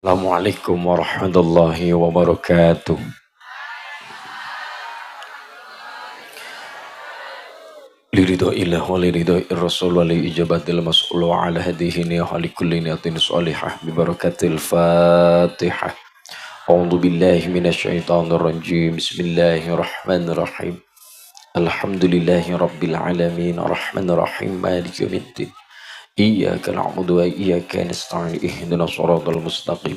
Assalamualaikum warahmatullahi wabarakatuh. Liridho ilah wa liridho irrasul wa li ijabatil mas'ulu ala hadihi niyah li kulli niyatin salihah bibarakatil fatihah. A'udhu billahi minasyaitanir rajim. Bismillahirrahmanirrahim. Alhamdulillahi rabbil alamin. Ar-Rahmanir-Rahim. Maliki yaumiddin. Iyyaka na'budu wa iyyaka nasta'in. Ihdinas siratal mustaqim.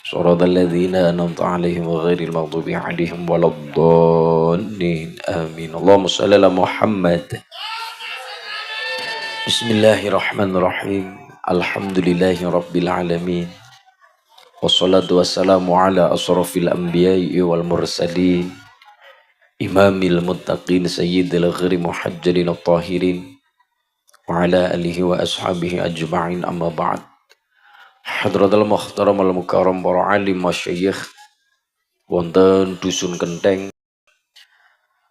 صراط الذين أنعمت عليهم غير المغضوب عليهم ولا الضالين آمين اللهم صل على محمد بسم الله الرحمن الرحيم الحمد لله رب العالمين والصلاة والسلام على أشرف الأنبياء والمرسلين إمام المتقين سيد الغير محجلين الطاهرين وعلى آله وأصحابه أجمعين أما بعد Hadratul Muhtaram al-Mukarram para alim masyayikh wonten dusun Kenteng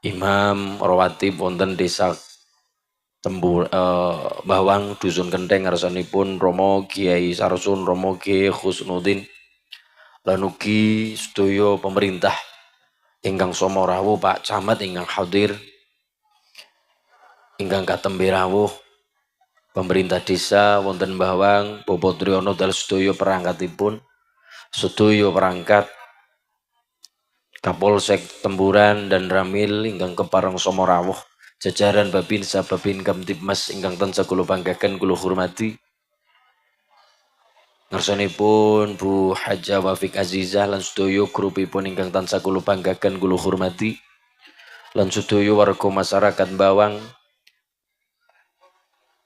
Imam Rawatib wonten desa Bawang dusun Kenteng ngarsanipun Romo Kiai Sarsun Romo Kiai Husnuddin lan ugi sedaya pemerintah ingkang sama rawuh Pak Camat ingkang hadir ingkang katembe rawuh pemerintah desa wonten Bawang Bapak Triyono dal sedaya perangkatipun sedaya perangkat Kapolsek Temburan dan Ramil ingkang kepareng sama rawuh jajaran Babinsa Babin Kamtibmas ingkang tansah kula banggaken kula hormati ngarsanipun Bu Haja Wafik Azizah lan sedaya grupipun ingkang tansah kula banggaken kula hormati lan sedaya warga masyarakat Bawang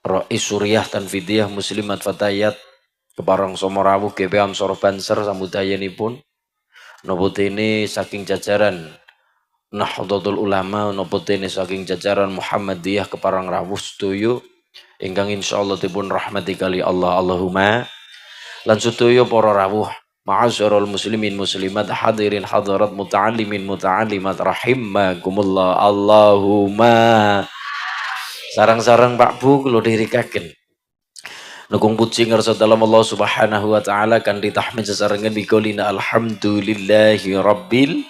Rais Suriah Tanfidiyah Muslimat Fatayat kepareng sama rawuh GP Ansor Banser samudayanipun napa dene saking jajaran Nahdlatul Ulama napa dene saking jajaran Muhammadiyah keparang rawuh sedaya ingkang insyaallah dipun rahmati kali Allah Allahumma lan sedaya para rawuh ma'asyiral muslimin muslimat hadirin hadirat muta'allimin muta'allimat rahimakumullah Allahumma sarang-sarang Pak Bu kula dirikaken Nukung puji ngarsa dalam Allah subhanahu wa ta'ala kan ditahmid sesarengan biqaulina alhamdulillahi rabbil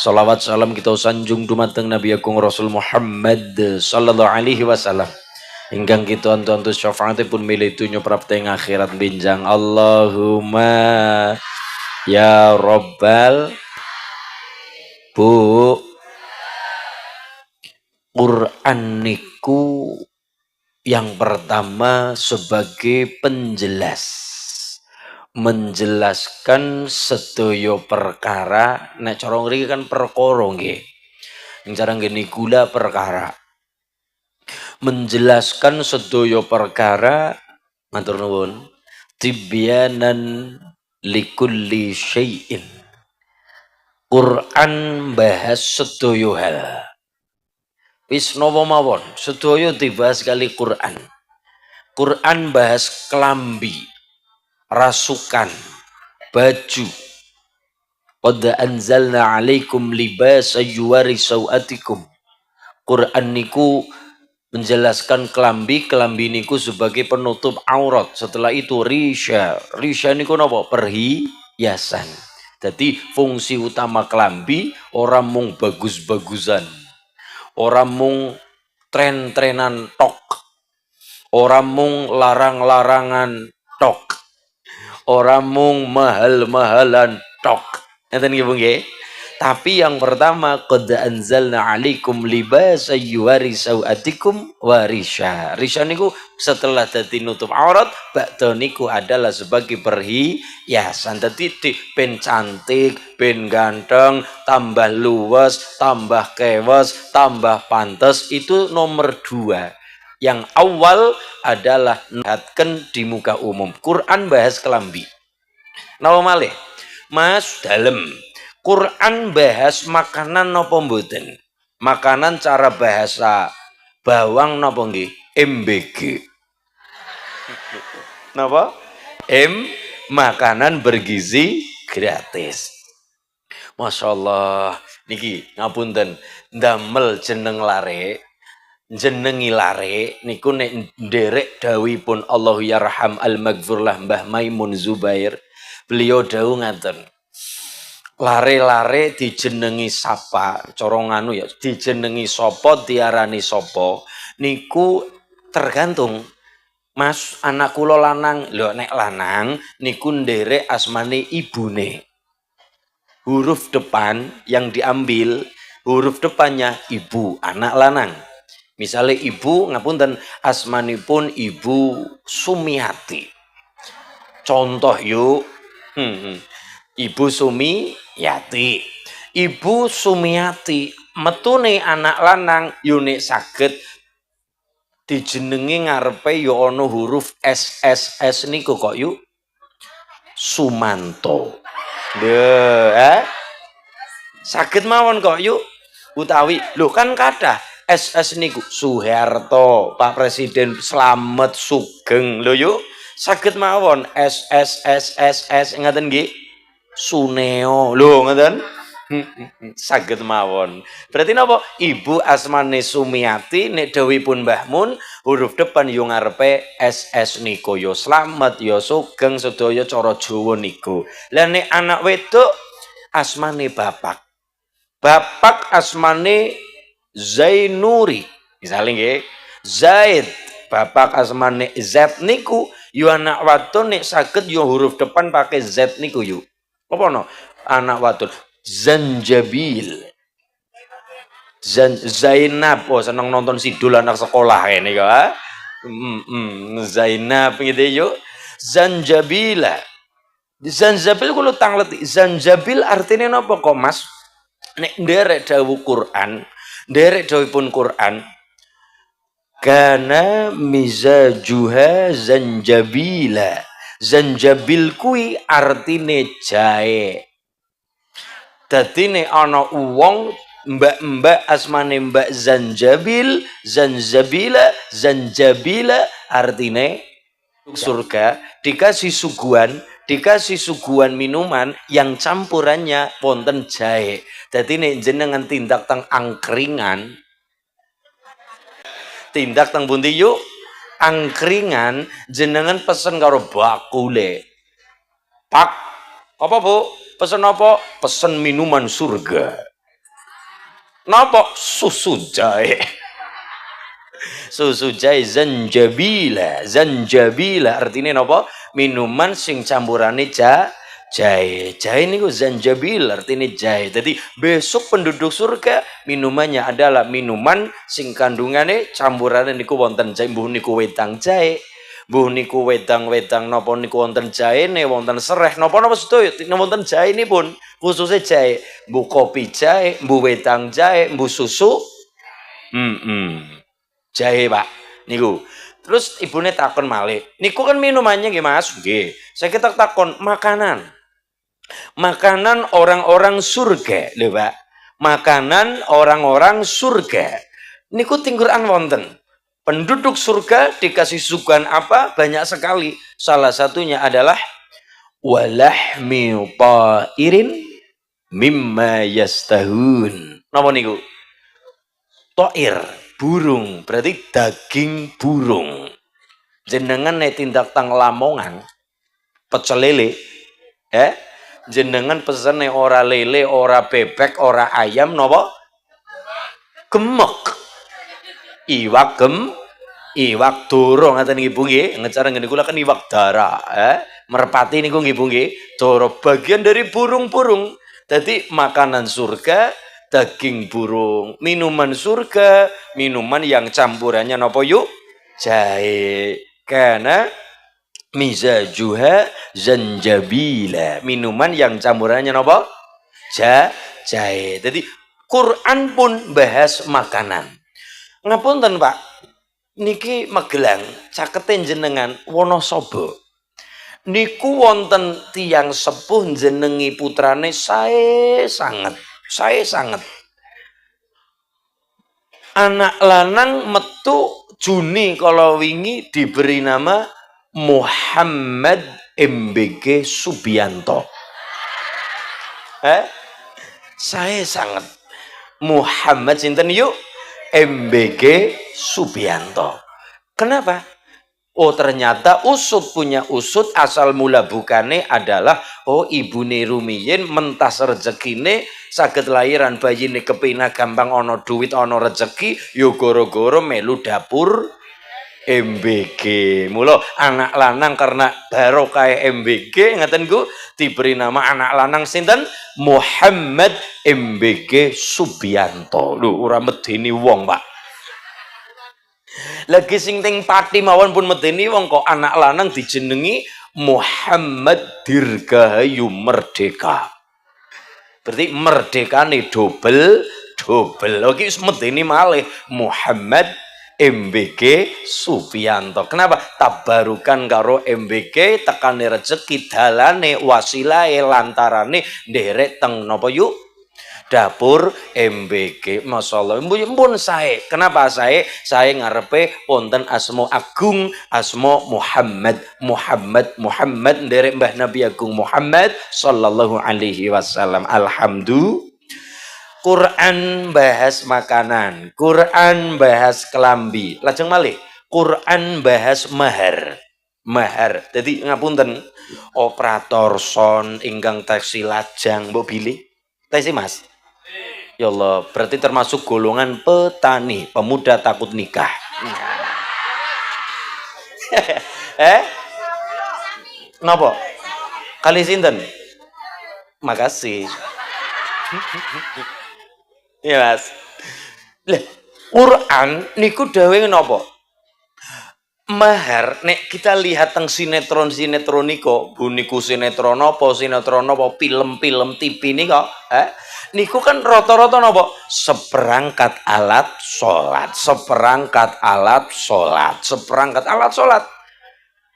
salawat salam kita sanjung dumateng Nabi Agung Rasul Muhammad sallallahu alaihi wasallam ingkang kita antu-antu syafaatipun milih dunya prapteng akhirat benjang Allahumma ya Rabbal Bu Quran niku yang pertama sebagai penjelas menjelaskan sedaya perkara nek cara ngriki kan perkara nggih ing cara ngene gula perkara menjelaskan sedaya perkara matur nuwun tibyanan likulli syai'in Quran bahas sedaya hal wis napa mawon sedaya dibahas kali Quran Quran bahas kelambi rasukan baju qad anzalna alaikum libasa yuwari sawatikum Quran niku menjelaskan kelambi niku sebagai penutup aurat setelah itu risya niku napa perhiasan jadi fungsi utama kelambi orang mung bagus-bagusan orang mung tren-trenan tok orang mung larang-larangan tok orang mung mahal-mahalan tok ngeten nggih Bu nggih tapi yang pertama qad anzalna alaikum libasa yuwari sawatikum warisha risha niku setelah dadi nutup aurat ba'da niku adalah sebagai perhiasan dadi ben cantik ben ganteng tambah luwes tambah kewes tambah pantes itu nomor 2 yang awal adalah niatkan di muka umum Quran bahas kelambi napa malih Mas dalem Quran bahas makanan napa mboten makanan cara bahasa Bawang napa nggih MBG napa makanan bergizi gratis Masya Allah niki ngapunten ndamel jeneng lare jenengi lare niku nek nderek dawuhipun Allahu yarham al-maghfurlah Mbah Maimun Zubair Beliau dawuh ngaten. Lare-lare dijenengi sapa, cara nganu ya, dijenengi sapa, diarani sapa, niku tergantung. Mas, anak kula lanang, lho nek lanang niku nderek asmane ibune. Huruf depan yang diambil, huruf depannya ibu, anak lanang. Misalnya ibu, ngapunten, asmanipun Ibu Sumiati. Contoh yuk, Ibu Sumiyati. Ibu Sumiati metune anak lanang yunik saged dijenengi ngarepe yo ana huruf SSS niku kok yuk Sumanto. Saged mawon kok yuk utawi lho kan kathah SS niku Soeharto, Pak Presiden Slamet Sugeng lho yuk saged mawon SSSSS ngaten nggih Suneo lho ngoten saged mawon. Berarti napa? Ibu asmane Sumiati nek dawuhipun Mbah Mun huruf depan yo ngarepe SS niku yo Slamet yo Sugeng sedaya cara Jawa niku. Lah nek anak wedok asmane bapak. Bapak asmane Zainuri. Misalnya nggih Zaid. Bapak asmane Z niku yo anak wadon nek saged yo huruf depan pakai Z niku yo. Apa no? Anak wadon Zanjabil. Zainab, oh seneng nonton Sidul anak sekolah ini kok. Zainab gitu yuk. Zanjabila. Zanjabil kulo tangleti. Zanjabil artinya napa kok Mas? Nek nderek dawuh Quran, nderek dawuhipun Quran. Kana mizajuha zanjabila. Zanjabil kui artine jahe. Dadi nek ana wong mbak-mbak asmane Mbak Zanjabil, Zanjabila, Zanjabila artine surga dikasih suguhan minuman yang campurannya wonten jahe. Dadi nek jenengan tindak teng angkringan, tindak teng pundi yuk? Angkringan jenengan pesen karo bakule. Pak, apa Bu? Pesen apa? Pesen minuman surga. Napa? Susu jahe. Susu jahe zanjabila. Zanjabila artinya napa? Minuman sing campurane jahe. Jahe niku zanjabil artinya jahe. Jadi besok penduduk surga minumannya adalah minuman sing kandungane campurannya niku wonten jahe, mbuh niku wedang jahe. Mbuh niku wedang-wedang napa niku wonten jahene, wonten sereh napa-napa sedaya wonten jahenipun, khususnya jahe. Mbuh kopi jahe, mbuh wedang jahe, mbuh susu. Jahe, Pak. Niku. Terus ibune takon malih. Niku kan minumannya nggih, Mas? Nggih. Saya kita takon makanan. Makanan orang-orang surga, lho, Pak. Makanan orang-orang surga. Niku tingguran wonten. Penduduk surga dikasih suguhan apa? Banyak sekali. Salah satunya adalah walahmi ta'irin mimma yastahun. Napa niku? Ta'ir, burung, berarti daging burung. Jenengan nek tindak tang Lamongan, pecel lele, jenengan pesene ora lele, ora bebek, ora ayam, napa? Gemek. Iwak doro ngaten nggih Bu nggih. Ngecara ngene kula kan iwak dara, merpati niku nggih Bu nggih. Doro bagian dari burung-burung. Jadi makanan surga daging burung, minuman surga, minuman yang campurannya napa yuk? Jahe. Karena mizajuha zanjabila, minuman yang campurannya napa? Jahe. Jadi Quran pun bahas makanan. Ngapunten Pak, niki Magelang caketen jenengan Wonosobo. Niku wonten tiyang sepuh jenengi putrane sae sanget. Anak lanang metu Juni kalau wingi diberi nama Muhammad MBG Subianto. Sae sanget. Muhammad sinten yuk? MBG Subianto. Kenapa? Oh ternyata usut punya usut asal mula bukane adalah oh ibune rumiyin mentas rezekine saged lahiran bayine kepina gampang ana duit ana rezeki yo goro-goro melu dapur MBG. Mula anak lanang karena barokah MBG ngaten ku diberi nama anak lanang sinten Muhammad MBG Subianto. Lho ora medeni wong, Pak. Lagi sing ting pati mawon pun medeni wong kok anak lanang dijenengi Muhammad Dirgahayu Merdeka. Berarti merdekane double. Oke medeni malih Muhammad MBG Subianto. Kenapa? Tabarukan karo MBG tekane rezeki dalane wasilahe lantarane nderek teng napa yuk dapur MBG. Masyaallah mpun sae. Kenapa sae? Sae ngarepe wonten asma agung, asma Muhammad nderek Mbah Nabi Agung Muhammad sallallahu alaihi wasallam. Alhamdulillah. Quran bahas makanan, Quran bahas kelambi. Lajeng malih Quran bahas mahar. Jadi ngapunten operator son ingkang taksi lajang mbok bilih. Taksi Mas. Ya Allah, berarti termasuk golongan petani, pemuda takut nikah. Napa? Kali sinten? Makasih. Ya Mas. Lah, Quran niku dawuhe napa? Mahar nek kita lihat teng sinetron niku, niku sinetron apa, film-film TV nika, niku kan rata-rata napa? Seperangkat alat salat.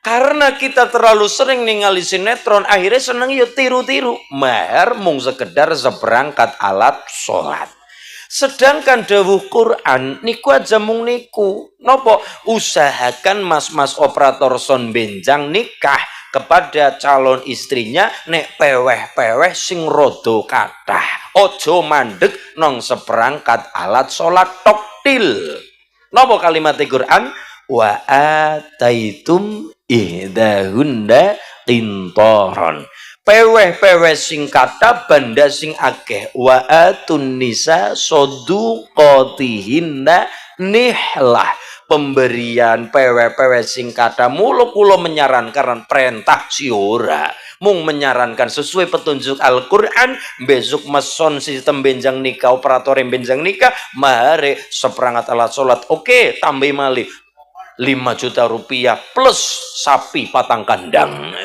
Karena kita terlalu sering ningali sinetron, akhirnya seneng yo tiru-tiru. Mahar mung sekedar seperangkat alat salat. Sedangkan dawuh Quran niku aja mung niku. Napa? Usahakan mas-mas operator son benjang nikah kepada calon istrinya nek peweh-peweh sing rada kathah. Aja mandeg nang seperangkat alat salat toktil. Napa kalimat Quran? Wa ataitum ihdahunna qintaran. Peweh sing kata banda sing akeh wa atun nisa soduqatihinna nihlah. Pemberian peweh sing kata mulu kula menyarankan perintah siora mung menyarankan sesuai petunjuk Al-Qur'an. Besok meson sistem benjang nikah, operator yang benjang nikah mahare seperangkat alat salat. Oke, tambah malih 5 juta rupiah plus sapi patang kandang.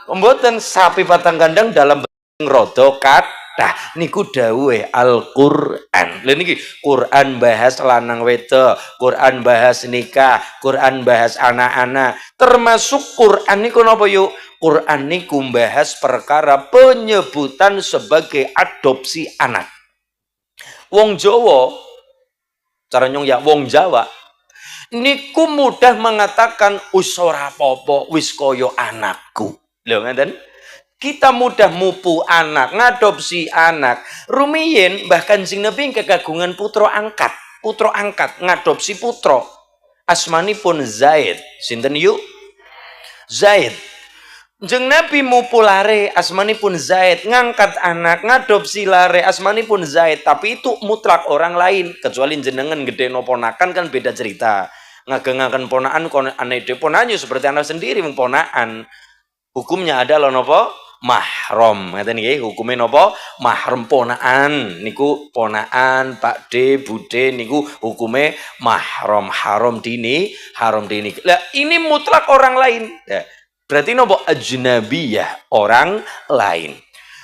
Mboten sapi patang kandang dalam bentuk rada kathah niku dawuhe Al-Qur'an. Lha niki Quran bahas lanang wedok, Quran bahas nikah, Quran bahas anak-anak. Termasuk Quran niku napa yuk? Quran niku bahas perkara penyebutan sebagai adopsi anak. Wong Jawa cara nyong ya wong Jawa niku mudah mengatakan wis ora apa-apa wis kaya anakku. Lho ngeten. Kita mudah mupu anak, ngadopsi anak. Rumiyin bahkan Kanjeng Nabi kegagungan putra angkat, ngadopsi putra. Asmanipun Zaid. Sinten yuk? Zaid. Jeng Nabi mupu lare asmanipun Zaid, ngangkat anak, ngadopsi lare asmanipun Zaid, tapi itu mutlak orang lain, kecuali jenengan gede no ponakan kan beda cerita. Ngageng-ngageng ponaan kon ane deponannya seperti anak sendiri memponaan. Hukumnya adalah nopo mahram. Ngeten nggih, hukume nopo? Mahram ponaan. Niku ponaan, Pak D, Bude niku hukume mahram, haram dini. Lah ini mutlak orang lain. Ya. Berarti nopo ajnabiyah, orang lain.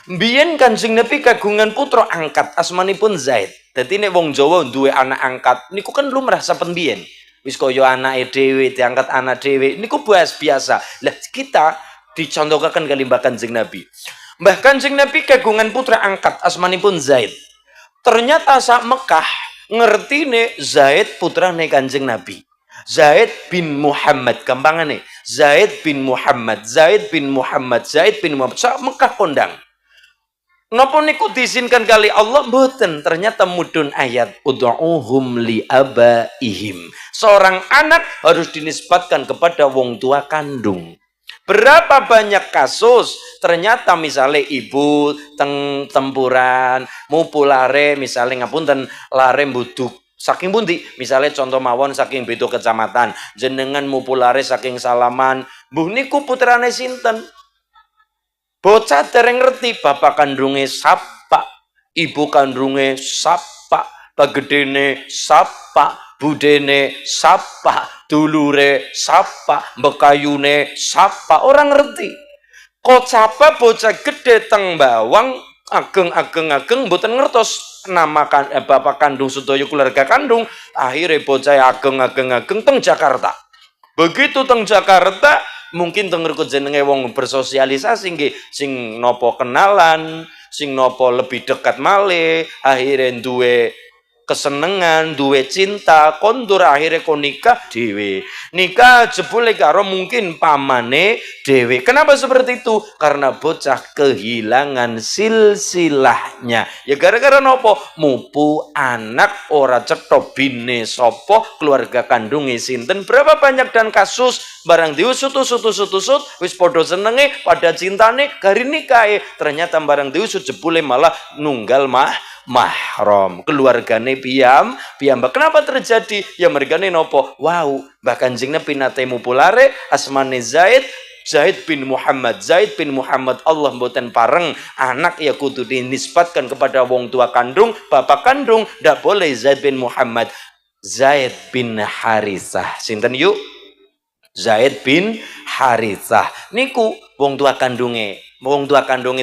Biyen Kanjeng Nabi kagungan putra angkat asmanipun Zaid. Dadi nek wong Jawa duwe anak angkat niku kan lumrah saben biyen. Wis kaya anake dhewe diangkat anak dhewe niku bahas biasa. Lah kita dicontohkan kali Mbah Kanjeng Nabi. Mbah Kanjeng Nabi kagungan putra angkat asmanipun Zaid. Ternyata sak Mekah ngertine Zaid putrane Kanjeng Nabi. Zaid bin Muhammad gampangane. Zaid bin Muhammad. Sak Mekah kondang. Napa niku diizinkan kali Allah? Mboten. Ternyata mudun ayat ud'uhum li abaihim. Seorang anak harus dinisbatkan kepada wong tua kandung. Berapa banyak kasus ternyata misalnya ibu tempuran mupu lare misalnya ngapunten lare mbuduk saking pundi misalnya contoh mawon saking beda kecamatan jenengan mupu lare saking Salaman mbuh niku putrane sinten. Bocah dereng ngerti bapak kandunge sapa, ibu kandunge sapa, bagedene sapa, budene sapa, dulure sapa, bekayune sapa, orang ngerti. Kok capa bocah gede teng bawang ageng mboten ngertos nama bapak kandung sedaya keluarga kandung, akhirnya bocah ageng teng Jakarta. Begitu teng Jakarta mungkin teng rukun jenenge wong bersosialisasi nggih sing nopo kenalan, sing nopo lebih dekat malih, akhirnya duwe kesenengan, duwe cinta, kondur akhirnya kon nikah dhewe. Nikah jebule karo mungkin pamane dhewe. Kenapa seperti itu? Karena bocah kehilangan silsilahnya. Ya gara-gara nopo? Mupu anak ora cetha bine sapa, keluarga kandunge sinten, berapa banyak dan kasus barang diusut wis padha senenge, pada cintane, gari nikahe. Ternyata barang diusut jebule malah nunggal mahram keluargane piyambak. Kenapa terjadi? Ya mergane nopo? Wow, Mbah Kanjengna pinate mupulare asmane Zaid bin Muhammad. Allah mboten pareng anak ya kudu dinisbatkan kepada wong tua kandung, bapak kandung, ndak boleh Zaid bin Muhammad. Zaid bin Harithah. Sinten yuk? Zaid bin Harithah. Niku wong tua kandunge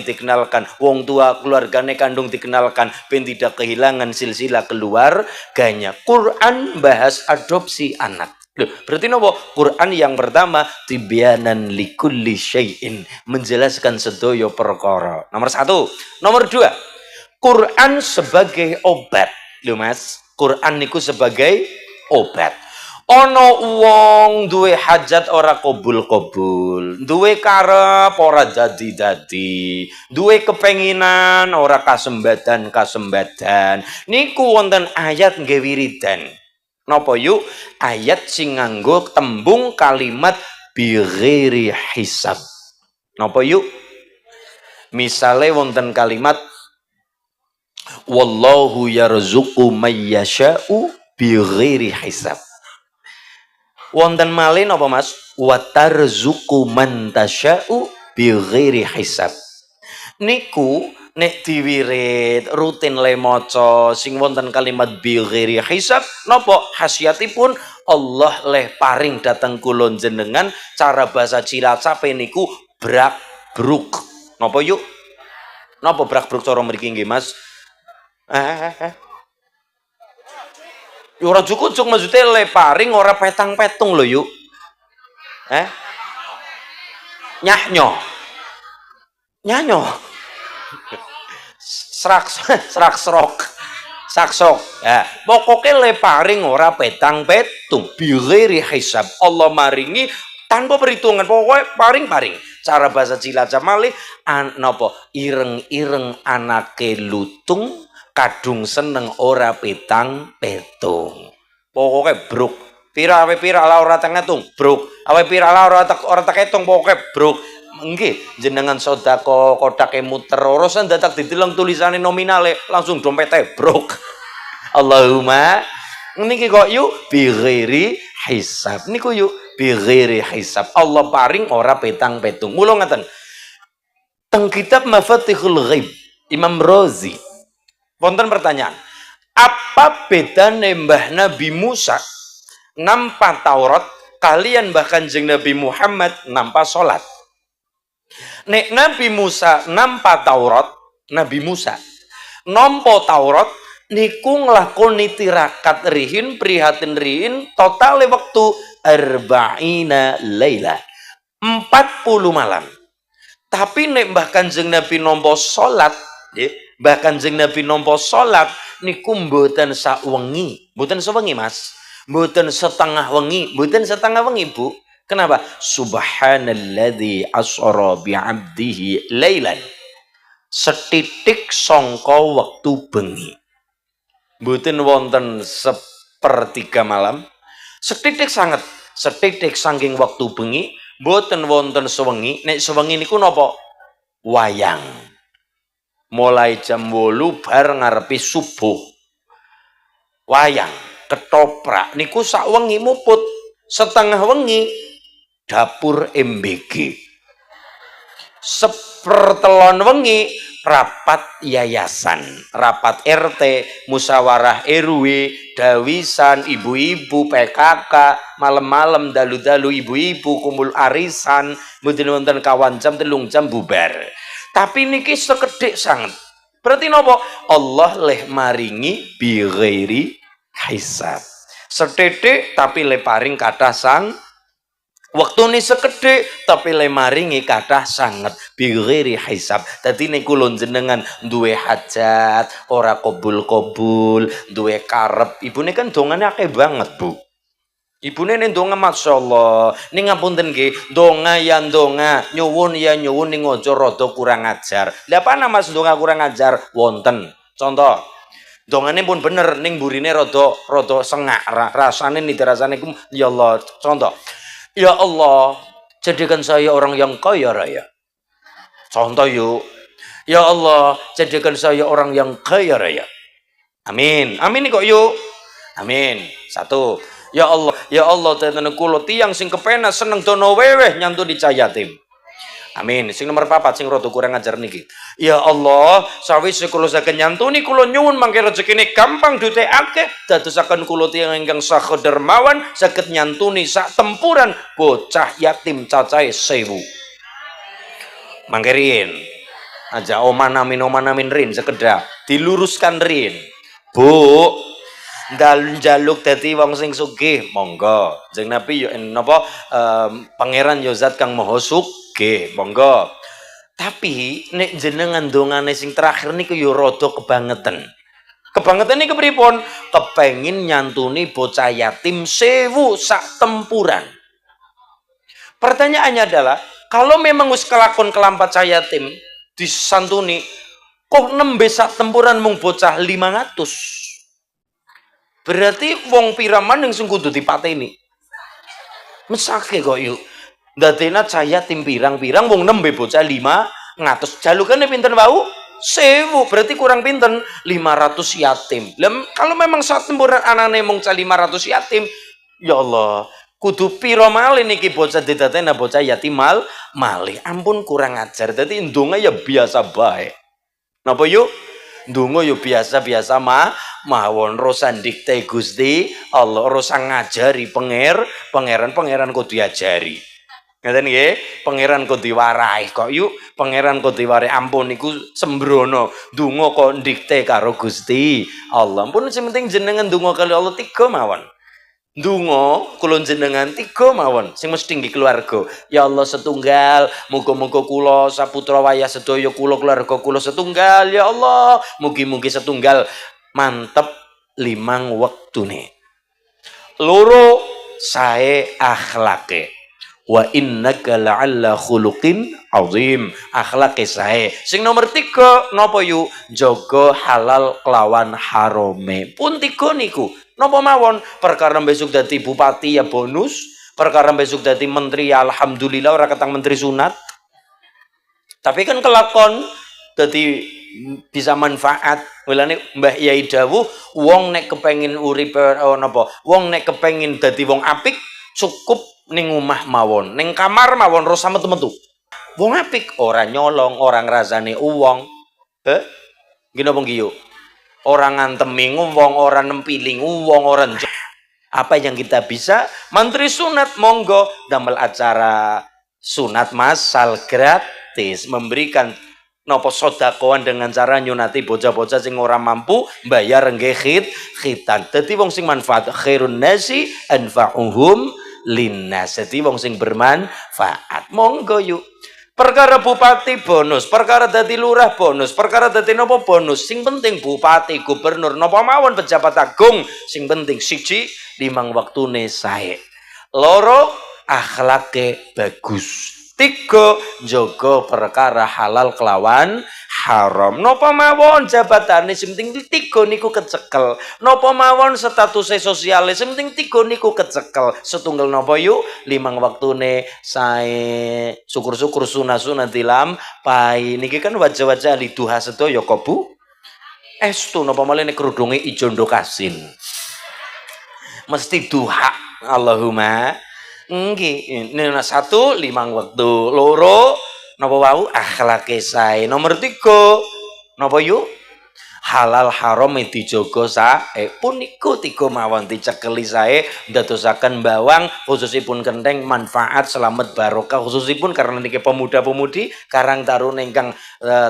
dikenalkan, wong tua keluargane kandung dikenalkan, ben tidak kehilangan silsilah keluarganya. Quran bahas adopsi anak. Loh, berarti nopo? Quran yang pertama tibyanan likulli syai'in, menjelaskan sedoyo perkara. Nomor 1. Nomor 2, Quran sebagai obat. Loh Mas, Quran niku sebagai obat. Ono wong duwe hajat ora kobul-kobul, duwe karep ora dadi-dadi, duwe kepenginan ora kasembadan. Niku wonten ayat nggih wiridan. Napa yuk? Ayat sing nganggo tembung kalimat bi ghairi hisab. Napa yuk? Misale wonten kalimat wallahu yarzuqu may yasha'u bi ghairi hisab. Wonten malih napa Mas? Wa tarzuqu man tasya'u bi ghairi hisab. Niku nek diwirid rutin le maca sing wonten kalimat bi ghairi hisab napa khasiatipun Allah leh paring dateng kula jenengan cara bahasa Cilacape niku brak bruk. Napa yuk? Napa brak bruk cara mriki nggih Mas? Ora cukup maksudnya le paring ora petang-petung lho yuk. Nyanyo. Serak-serok. Saksok. Ya, pokoknya le paring ora petang-petung. Bi ghairi hisab. Allah maringi tanpa perhitungan. Pokoknya paring. Cara bahasa Cilacap malih napa? Ireng-ireng anake lutung, kadung seneng ora petang-petung. Pokoknya bruk. Pira lah ora tengetung, bruk. Awe pira lah ora teketung, pokoknya bruk. Nggih, jenengan sedekah kodake muter urusan dadak dideleng tulisane nominale langsung dompete bruk. Allahumma niki kok yuk bi ghairi hisab. Niku yuk bi ghairi hisab. Allah paring ora petang-petung. Mula ngaten. Teng kitab Mafatihul Ghaib Imam Razi wonten pertanyaan, apa bedane Mbah Nabi Musa nampa Taurat kalian bahkan Kanjeng Nabi Muhammad nampa salat? Nek Nabi Musa nampa Taurat, Nabi Musa nampa Taurat niku nglakoni tirakat rihin prihatin rihin totale wektu arba'ina laila 40 malam. Tapi nek Mbah Kanjeng Nabi nampa salat, nggih, Mbah Kanjeng Nabi nampa salat niku mboten sak wengi, mboten sewengi Mas, mboten setengah wengi, Bu. Kenapa? Subhanalladzi asra bi 'abdihi lailan. setitik sangka wektu bengi. Mboten wonten sepertiga malam, setitik sanget, setitik saking wektu bengi, mboten wonten sewengi. Nek sewengi niku napa? Wayang. Mulai jam 8 bar ngarepi subuh. Wayang ketoprak niku sak wengi muput, setengah wengi dapur MBG. Sepertelon wengi rapat yayasan, rapat RT, musyawarah RW, dawisan, ibu-ibu, PKK, malam-malam dalu-dalu ibu-ibu kumpul arisan, mboten wonten kawan jam 3 jam bubar. Tapi niki sekedhik sanget. Berarti nopo? Allah leh maringi bi ghairi hisab. Sethithik tapi le paring kathah sang waktu ini sekedhik tapi le maringi kathah sanget bi ghairi hisab. Dadi niku lho jenengan duwe hajat ora kabul-kabul, duwe karep, ibune kan dongane akeh banget, Bu. Ibune ning donga masyaallah, ning ngapunten nggih, donga ya donga, nyuwun ya nyuwun ning aja rada kurang ajar. Lah apa Mas donga kurang ajar? Wonten. Contoh, dongane pun bener ning burine rada sengak, rasane rasane ya Allah. Contoh, ya Allah, jadikan saya orang yang kaya raya. Contoh yuk. Ya Allah, jadikan saya orang yang kaya raya. Amin. Amin kok yuk. Amin. Satu. Ya Allah, tenan kula tiyang sing kepenak seneng dono weweh nyantu dicayatim. Amin. Sing nomor 4 sing rada kurang ajar niki. Ya Allah, sawise kula saged nyantuni kula nyuwun mangke rezekine gampang duite akeh dadosaken kula tiyang ingkang saha dermawan saged nyantuni sak tempuran bocah yatim cacahe 1000. Mangke riyin aja oman-amin rin sekedap diluruskan rin. Bu, njaluk dadi wong sing sugih monggo. Jeneng Nabi yo napa pangeran yo zat kang maha sugih monggo. Tapi nek jenengan dongane sing terakhir niku yo rada kebangetan. Kebangetan niku pripun? Kepengin nyantuni bocah yatim 1000 sak tempuran. Pertanyaannya adalah, kalau memang wis kelakon kelampat bocah yatim disantuni, kok nembe sak tempuran mung bocah 500? Berarti wong pira maning sing kudu dipateni? Mesake kok yuk. Dadena cahya tim pirang-pirang wong nembe bocah 500. Jalukane pinten wau? 1000. Berarti kurang pinten? 500 yatim. Lah kalau memang sak tempuran anane mung 500 yatim, ya Allah, kudu pira malih niki bocah didadekna bocah yatim malih. Ampun kurang ajar. Dadi ndonga ya biasa bae. Napa yuk? Ndonga yo biasa-biasa mawon rosan dikte Gusti Allah, rosa ngajari pangeran kudu diajari. Ngaten nggih, pangeran kudu diwarai kok yuk, pangeran kudu diwarai. Ampun niku sembrono ndonga kok dikte karo Gusti Allah. Ampun sing penting jenengan ndonga kali Allah 3 mawon. Ndonga kula jenengan 3 mawon sing mesti nggih keluarga. Ya Allah setunggal, muga-muga kula saputra wayah sedaya kula keluarga kula setunggal. Ya Allah, mugi-mugi setunggal mantep 5 wektune. Loro sae akhlake. Wa innaka la'alla khuluqin azim. Akhlake sae. Sing nomor 3 napa yu? Jaga halal kelawan harome. Pun 3 niku. Napa mawon? Perkara besok dadi bupati ya bonus, perkara besok dadi menteri ya alhamdulillah ora ketang menteri sunat. Tapi kan kelakon dadi bisa manfaat. Mulane Mbah Yai dawuh, wong nek kepengin urip napa? Wong nek kepengin dadi wong apik cukup ning omah mawon, ning kamar mawon ora metu-metu. Wong apik ora nyolong, ora ngrasani uwong. Nggih napa nggih yo? Orang ngantemi wong, orang nempiling wong, orang apa yang kita bisa? Mantri sunat monggo damel acara sunat masal gratis, memberikan nopo sodakoan dengan cara nyunati bocah-bocah sing ora mampu bayar nggih khitan. Dadi wong sing manfaat khairun nasi anfa'uhum linnas. Dadi wong sing bermanfaat. Monggo yuk. Perkara bupati bonus, perkara dadi lurah bonus, perkara dadi nopo bonus. Sing penting bupati, gubernur, nopo mawon pejabat agung. Sing penting siji 5 wektune sae. Loro akhlake bagus. 3 jaga perkara halal kelawan haram. Napa mawon jabatane sing penting tiga niku kecekel. Napa mawon status sosiale sing penting tiga niku kecekel. Setunggal napa yuk limang waktune sae syukur-syukur sunah-sunah tilam pai niki kan wajah-wajah ahli duha sedaya kok Bu. Estu napa malih nek kerudunge ijo ndokasin. Mesti duha. Allahumma nggih. Nah, satu limang waktu, loro napa wau akhlake sae. Nomor 3 napa yuk? Halal haram dijaga sae. Puniku 3 mawon dicekeli sae ndadosaken bawang khususipun kentheng manfaat selamat barokah khususipun karena niki pemuda-pemudi karang taruna ingkang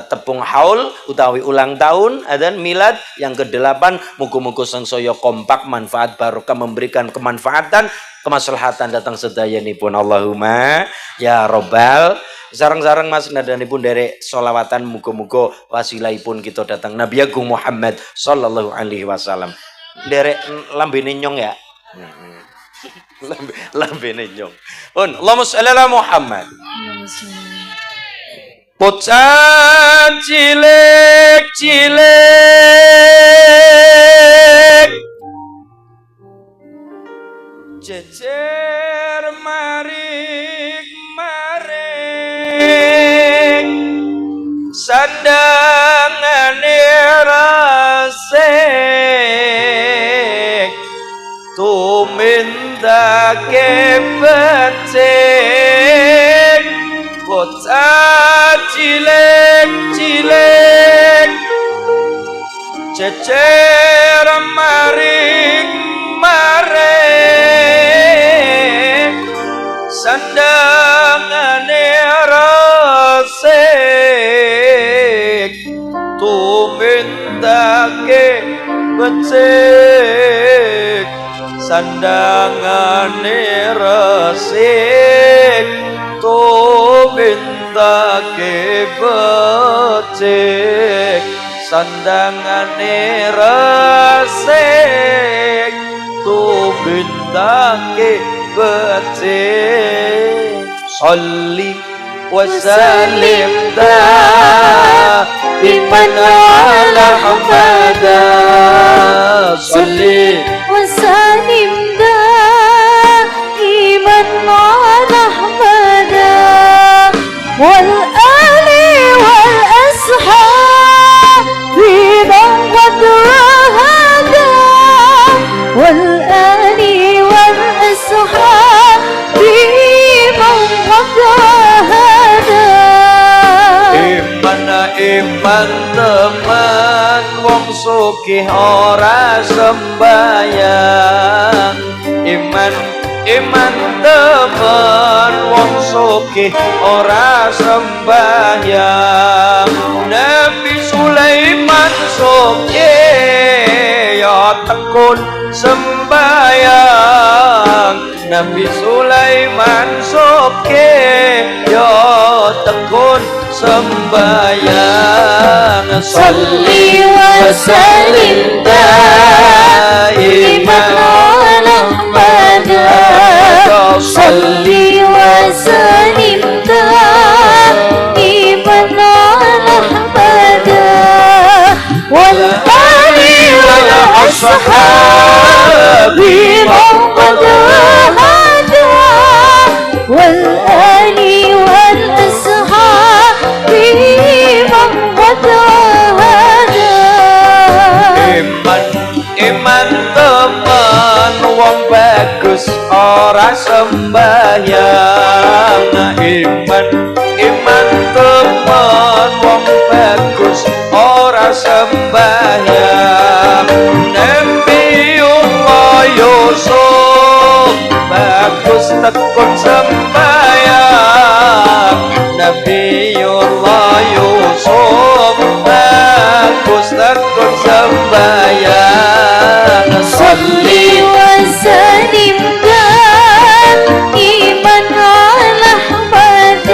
tepung haul utawi ulang tahun dan milad yang ke-8 muga-muga sangsaya kompak manfaat barokah memberikan kemanfaatan kemaslahatan datang sedayanipun Allahumma ya robbal. Sarang-sarang mas nadanipun derek solawatan muga-muga wasilahipun kita datang Nabi Agung Muhammad sallallahu alaihi wasallam. Derek lambene nyong ya. Lambene nyong. Pun Allahumma shalli ala Muhammad. Bocah cilik-cilik jejer maring sandangane resik tumindake becik bocah cilik-cilik jejer maring sandangane resik tumindake becik sandangane resik tumindake becik sandangane resik tumindake becik sholli wa sallim daiman ala Muhammad sholli wa sallim daiman ala Muhammad wal ali wal ashabi man qad hada wal ali wal ashabi man qad hada iman teman wong sugih ora sembayang iman teman wong sugih ora sembayang Nabi Sulaiman sugih ya tekun sembayang Nabi Sulaiman sugih ya tekun sembayang sholli wa sallim daiman ala Muhammad sholli wa sallim daiman ala Muhammad wal ali wal ashabi man qad hada wal ali wal ashabi man qad hada iman teman wong bagus ora sembayang iman teman wong bagus ora sembayang Nabiullah Yusuf bagus tekun sembayang Nabiullah Yusuf bagus tekun sembayang sholli wa sallim daiman ala Muhammad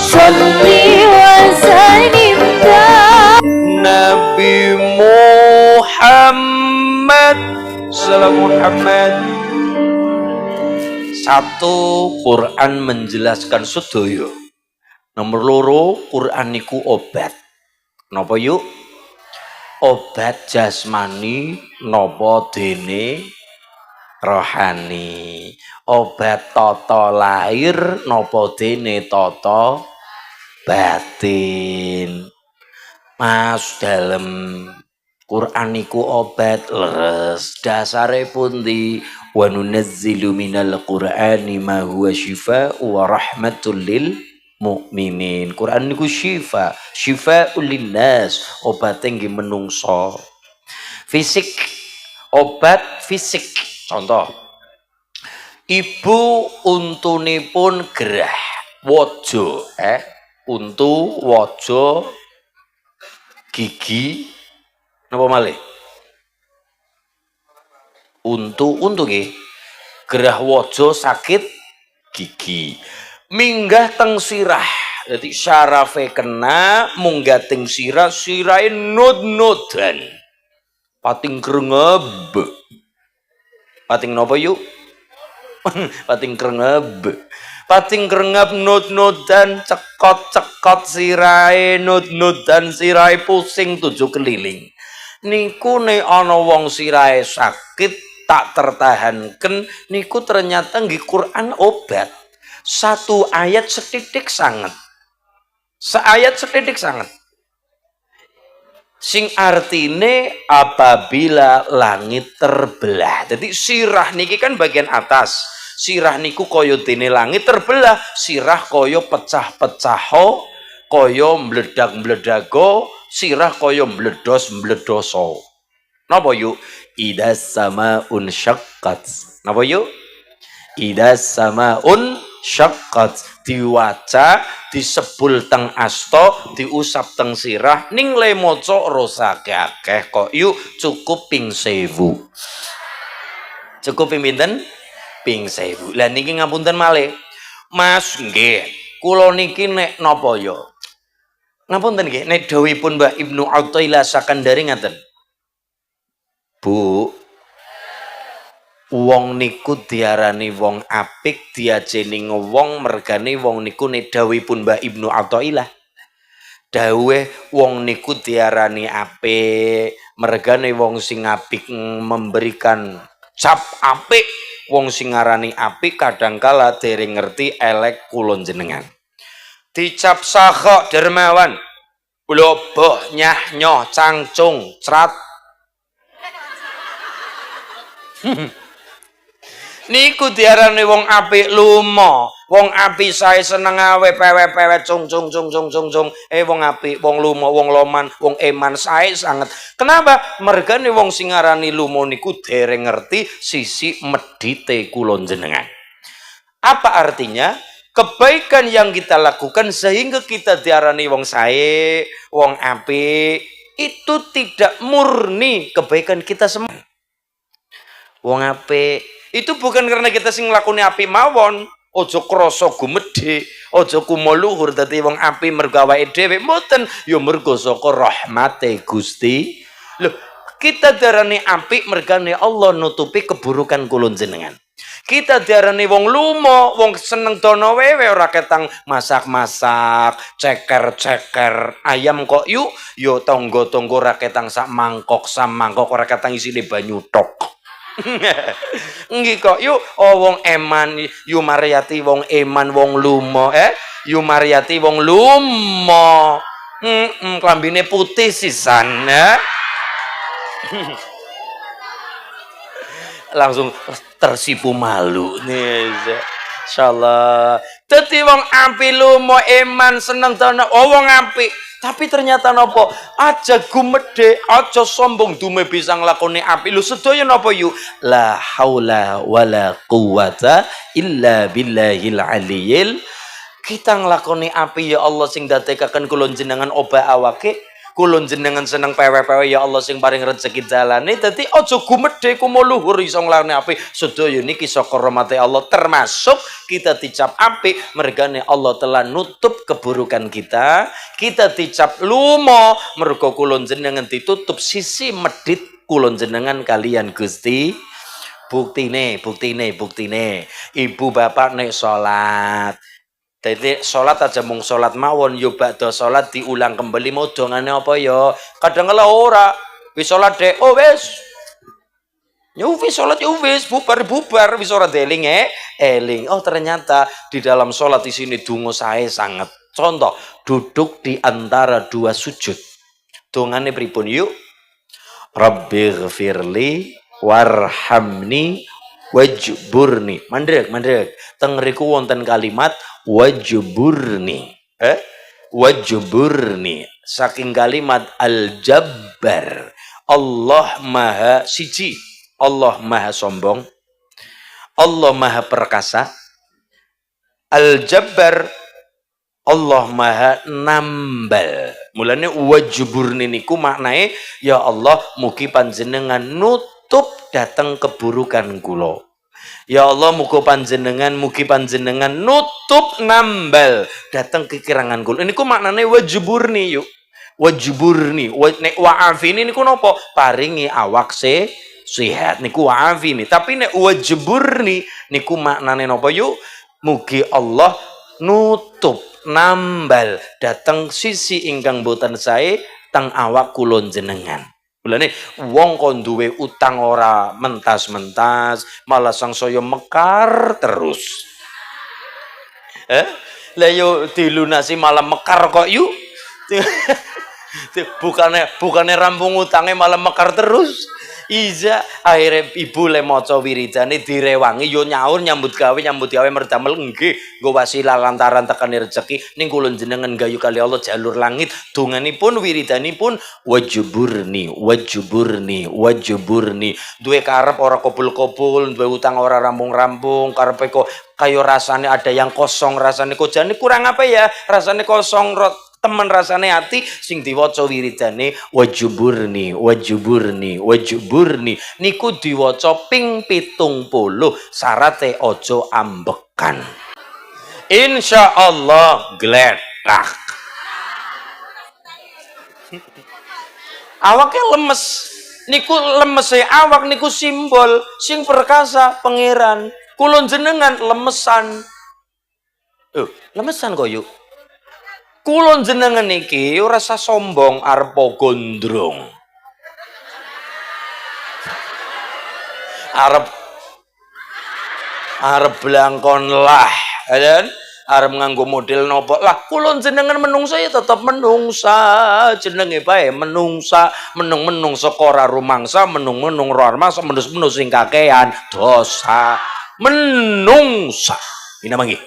sholli wa sallim Nabi Muhammad sallallahu Muhammad. Satu Quran menjelaskan sedaya Nomor loro, Quran niku obat. Napa yuk? Obat jasmani napa dene rohani. Obat tata lahir napa dene tata batin. Mas dalem Quran niku obat leres. Dasare pundi? Wa nunazzilu minal Qur'ani ma huwa syifaa'u wa rahmatul lil mukminin. Quran niku syifa, syifaa'ul linnas, obate nggih menungso. Fisik, obat fisik. Contoh, ibu untunipun gerah, waja, untu, waja, gigi, napa malih? Untu nggih. Gerah waja sakit gigi. Minggah teng sirah. Jadi syarafe kena munggah teng sirah, sirahe nod-nodan. Pating krengeb. Pating napa yuk? Pating krengeb. Pating krengeb nod-nodan, cekot-cekot sirahe, nod-nodan sirahe pusing 7 keliling. Niku nek ana wong sirahe sakit tak tertahankan, niku ternyata nggih Quran obat. Satu ayat setitik sangat. Seayat setitik sangat. Sing artine apabila langit terbelah. Jadi sirah niki kan bagian atas. Sirah niku kaya dene langit terbelah, sirah kaya pecah-pecaho, kaya mledak-mledago, sirah kaya mledos-mledoso. Napa yuk? Idas samaun syaqqat. Napa yuk? Idas samaun syaqqat. Diwaca, disebul teng asto, diusap teng sirah, ning le maca rosake akeh kok yuk cukup ping 1000. Cukup ping pinten? Ping 1000. Lah niki ngapunten malih. Mas nggih, kula niki nek napa ya? Ngapunten nggih, nek dawuhipun Mbah Ibnu Athaillah Sakandari ngaten. Bu, wong niku diarani wong apik, diajeni wong mergane wong niku nek dawuhipun Mbah Ibnu Athaillah. Dawuhe wong niku diarani apik, mergane wong sing apik memberikan cap apik, wong sing ngarani apik kadangkala dereng ngerti elek kula jenengan. Dicap sakha dermawan, bloboh nyah nyoh cangcung crat. Niku diarani wong apik lumo, wong apik sae seneng awe pewe-pewe cung. Wong apik, wong lumo, wong loman, wong eman sae sanget. Kenapa? Mergane wong sing ngarani lumo niku dereng ngerti sisi medite kula jenengan. Apa artinya? Kebaikan yang kita lakukan sehingga kita diarani wong sae, wong apik, itu tidak murni kebaikan kita semua. Wong apik itu bukan karena kita sing nglakoni apik mawon. Ojo krasa gumedhe, ojo kumo luhur dadi wong apik mergo awake dhewe, mboten. Ya mergo saka rahmate Gusti. Loh, kita diarani apik mergane Allah nutupi keburukan kula jenengan. Kita diarani wong lumo, wong seneng dono wewe ora ketang masak-masak, ceker-ceker ayam kok yuk, yo tonggo-tonggo ora ketang sak mangkok ora ketang isine banyu tok. Nggih kok yuk, wong eman, yu Mariati wong eman, wong lumo, yu Mariati wong lumo. Klambine putih sisan, langsung tersipu malu nih, insyaallah. Dadi wong apik lumo eman seneng dono, wong apik. Tapi ternyata nopo? Aja gumedhe, aja sombong dume bisa nglakoni apik. Lho sedaya napa yuk? La haula wala quwata illa billahil aliyil. Kita nglakoni apik ya Allah sing dadekaken kula jenengan obah awake. Kula jenengan seneng pewe-pewe ya Allah sing paring rezeki dalane. Dadi aja gumedhe kumo luhur iso nglakoni apik. Sedaya niki saka rahmate Allah, termasuk kita dicap apik mergane Allah telah nutup keburukan kita. Kita dicap lumo mergo kula jenengan ditutup sisi medit kula jenengan kalian Gusti. Buktine. Ibu bapak nek salat Dadi salat aja mung salat mawon, yo bakda salat diulang kembali mau dongane apa ya? Kadang kala ora. Wis salat dek, oh wis. Ya wis salat ya wis bubar wis ora deling eling. Oh ternyata di dalam salat di sini donga sae sangat. Contoh, duduk di antara dua sujud. Dongane pripun yuk? Rabbighfirli warhamni wajburni. Mandrek. Teng riku wonten kalimat wajburni. Wajburni. Saking kalimat al-jabbar. Allah Maha Siji. Allah Maha Sombong. Allah Maha Perkasa. Al-Jabbar. Allah Maha Nambal. Mulane wajburni niku maknae ya Allah mugi panjenengan nutup datang keburukan kula. Ya Allah mugi panjenengan nutup nambal datang kekirangan kula. Niku maknane wajburni yuk. Wajburni nek wa'afini niku napa? Paringi awak sehat niku wa'afini. Tapi nek wajburni niku maknane napa yuk? Mugi Allah nutup nambal datang sisi ingkang boten sae teng awak kula jenengan. Mulane wong kon duwe utang ora mentas-mentas, malah sangsaya mekar terus. Lah yo dilunasi malah mekar kok yuk. Bukannya rampung utangnya malah mekar terus. Iza akhirnya ibu le maca wiridane direwangi yo nyaur nyambut gawe merdamel nggih nggo wasilah lantaran tekani rezeki ning kula jenengan gayu kali Allah jalur langit donganipun wiridanipun wajburni duwe karep ora kobul-kobul duwe utang ora rampung-rampung karepe kok kaya rasane ada yang kosong rasane kok jane kurang apa ya rasane kosong temen rasane ati sing diwaca wiridane wajburni niku diwaca ping 70 syarate aja ambekan insyaallah gletak awake lemes niku lemese awak niku simbol sing perkasa pangeran kula jenengan lemesan lemesan kok yuk kulon jenengan iki ora rasa sombong arep gondrong. Arep blangkon lah, kan? Arep nganggo model nopo lah. Kulon jenengan menungsa ya tetep menungsa. Jenenge bae menungsa, menung saka ora rumangsa, menung rumangsa, menus sing kakean dosa. Menungsa. Ini namanya.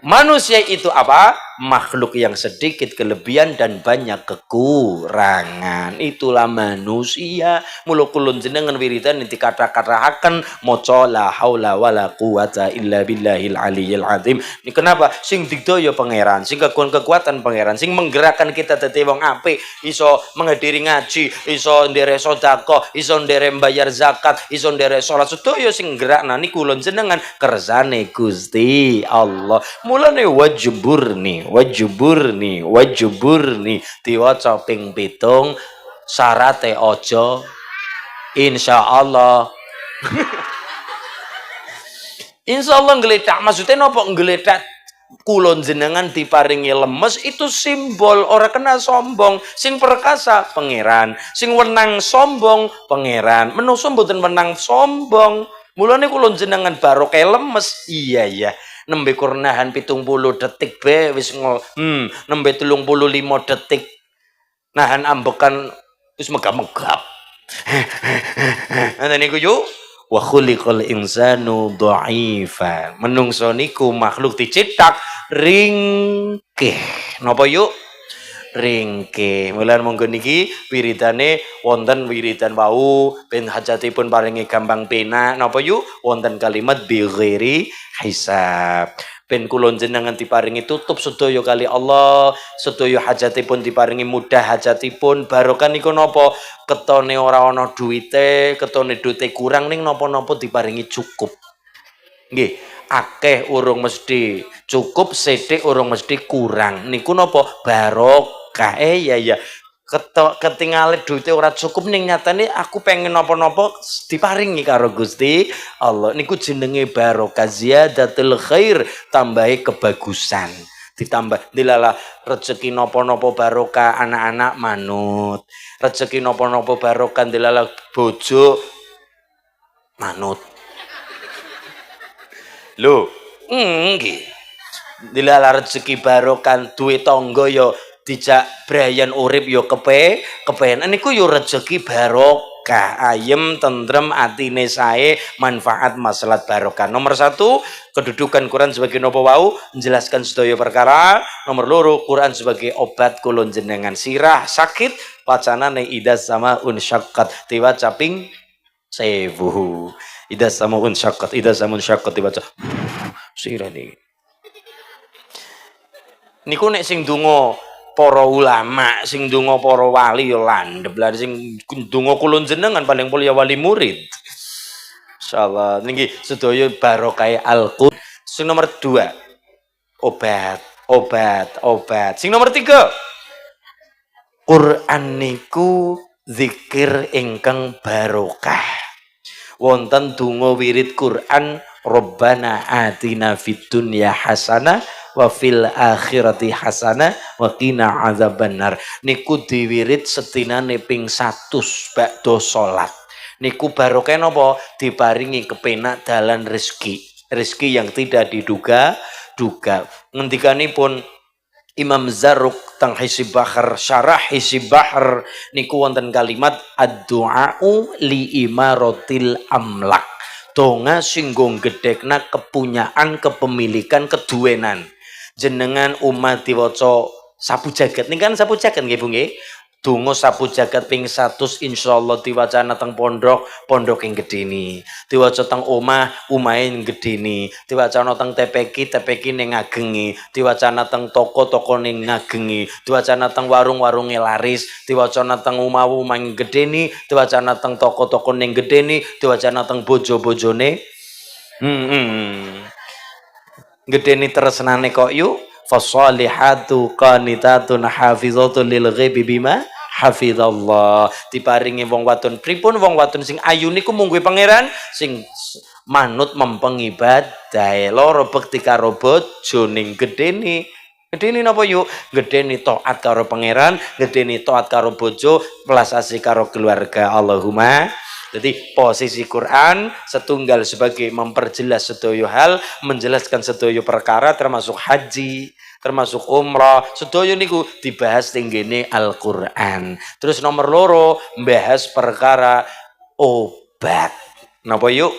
Manusia itu apa? Makhluk yang sedikit kelebihan dan banyak kekurangan. Itulah manusia. Mula kulun jenengan wiridan nanti kata-katakan maca la haula wala quwata illa billahil aliyil azim. Ini kenapa? Sing digdaya pangeran, sing kekuatan pangeran, sing menggerakkan kita dadi wong apik, iso menghadiri ngaji, iso nderek sedekah, iso nderek bayar zakat, iso nderek salat sedaya sing gerakna niku kulun jenengan kersane Gusti Allah. Mulane wajburni diwaca ping 7 syarate aja insyaallah insyaallah ngletak maksudnya napa ngletak kulon jenengan diparingi lemes itu simbol ora kena sombong sing perkasa pangeran sing wenang sombong pangeran menungso mboten wenang sombong mulane kulon jenengan barokah lemes iya nembe kurnahan 70 detik be wis nembe 35 detik nahan ambekan wis megap-megap ana niku yuk wa khuliqal insanu dha'ifa menungso niku makhluk diciptak ringkih napa yuk ringkih mulan monggo niki wiridane wonten wiridan wau ben hajatipun paringi gampang penak napa yuk wonten kalimat bi ghairi hisab ben kula jenengan diparingi tutup sedaya kali Allah sedaya hajatipun diparingi mudah hajatipun barokah niku napa ketone ora ana duwite ketone duwite kurang ning napa-napa diparingi cukup nggih akeh urung mesti cukup sithik urung mesti kurang niku napa barokah ya ketinggalan duitnya ora cukup ning nyatane aku pengen napa-napa diparingi karo Gusti Allah. Niku jenenge barokah ziyadatul khair, tambahi kebagusan. Ditambah dilala rezeki napa-napa barokah anak-anak manut. Rezeki napa-napa barokah dilala bojo manut. Lho, nggih. Dilala rezeki barokah duwe tangga ya dijak brayan urip yo kepenak niku yo rezeki barokah ayem tentrem atine sae manfaat maslahat barokah. Nomor 1 kedudukan Quran sebagai nopo wau menjelaskan sedaya perkara. Nomor 2 Quran sebagai obat kulon jenengan sirah sakit wacanane idas sama unsyaqqat diwaca ping 1000 idas sama unsyaqqat diwaca sirah niku nek sing donga para ulama sing donga para wali ya landhep lah sing donga kula jenengan paling pol ya wali murid insyaallah niki sedaya barokah Al-Qur'an. Sing nomor 2 obat sing nomor 3 Quran niku zikir ingkang barokah wonten donga wirid Quran Rabbana atina fid dunya hasanah wa fil akhirati hasanah wa qina azabannar. Niku diwirid sedinane ping 100 bakda salat. Niku barokah napa? Diparingi kepenak dalan rezeki yang tidak diduga-duga. Ngendikanipun Imam Zarruq tang Hisib Bahar syarah Hisib Bahar niku wonten kalimat ad-du'a'u li imaratil amlak. Donga singgung gedekna kepunyaan kepemilikan keduwenan jenengan umat diwaca sapu jagat ning kan sapu jagat nggih Bu nggih donga sapu jagat ping 100 insyaallah diwacana teng pondok ing gedeni diwaca teng omahe ing gedeni diwacana teng TPK ning ngagengi diwacana teng toko ning ngagengi diwacana teng warung-warunge laris diwacana teng omah ing gedeni diwacana teng toko ning gedeni diwacana teng bojo-bojone gedeni tresnane kok yuk fasolihatu qanitatun hafizatun lil ghaibi bima hafizallah diparingi wong wadon pripun wong wadon sing ayu niku mungguhe pangeran sing manut mempeng ibadah loro bekti karo bojo ning gedeni napa yuk gedeni taat karo pangeran gedeni taat karo bojo welas-asih karo keluarga Allahumma. Jadi posisi Quran setunggal sebagai memperjelas sedaya hal, menjelaskan sedaya perkara termasuk haji, termasuk umrah, sedaya niku dibahas tinggene Al-Qur'an. Terus nomor 2 membahas perkara obat. Napa yuk?